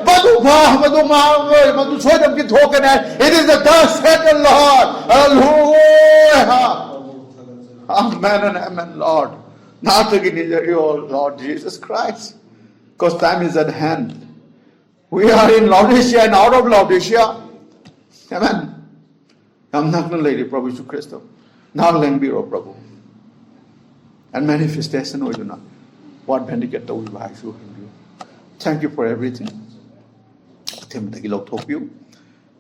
madu mang, madu sodam ki thok na. It is the thus said the Lord. Hallelujah. Amen and amen, Lord. Nothing in your Lord Jesus Christ. Because time is at hand. We are in Laodicea and out of Laodicea. Amen. I'm not going to lady Prabhu Jesu Christo. Now lang biro Prabhu. And manifestation o yun na. What benefit to we buy so him. Thank you for everything. Tim tagilog talk you.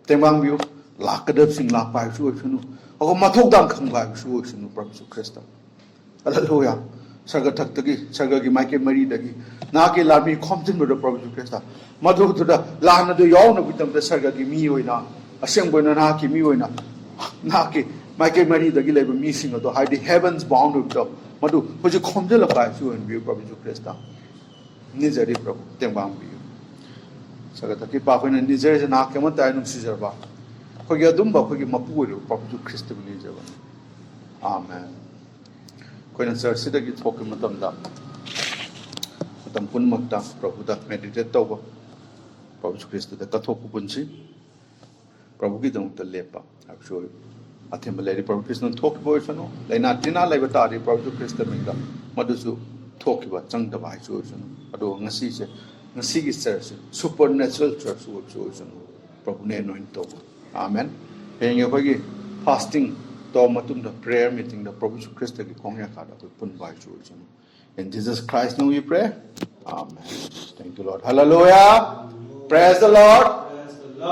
Tembang you. Lakadab sing lakpai so yun. Ako matugdang kang ba so yun Prabhu Jesu Christo. Hallelujah. Sarga taktagi, sarga gi maike mari dagi. Na ke lami khomtin do Prabhu Jesu Christ. Madhu to da lana do yaw na bitam da sarga gi mi oina. Aseng boina na ki mi oina. Na ke maike mari dagi leba mi sing do high the heavens bound with the madhu hoje khomje la pa su en bi Prabhu Jesu Christ. Nizari Prabhu tembang bi. Sarga takki pa ko na nizari na ke man ta num si jarba. Ko gi adum ba ko gi mapu ro Prabhu Jesu Christ bi ni jaba. Amen. Koina church talk matam pun makta Prabhu da meditate tawba Prabhu Christ da kathok punchi Prabhu ki dang ta lepa actually athem lady Prabhu Christ no talk boy sano laina tina laiba ta ri Prabhu Christ minga madusu talk ba chang da bai chu sano ado ngasi gi church supernatural church so sano Prabhu ne anoint tawba amen henge ko gi fasting to matum the prayer meeting the Prabhu Christ ki kongya ka da pun bai chu sano. In Jesus Christ's name we pray. Amen. Thank you, Lord. Hallelujah. Praise the Lord.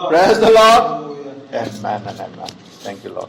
Praise the Lord. Amen and amen. Thank you, Lord.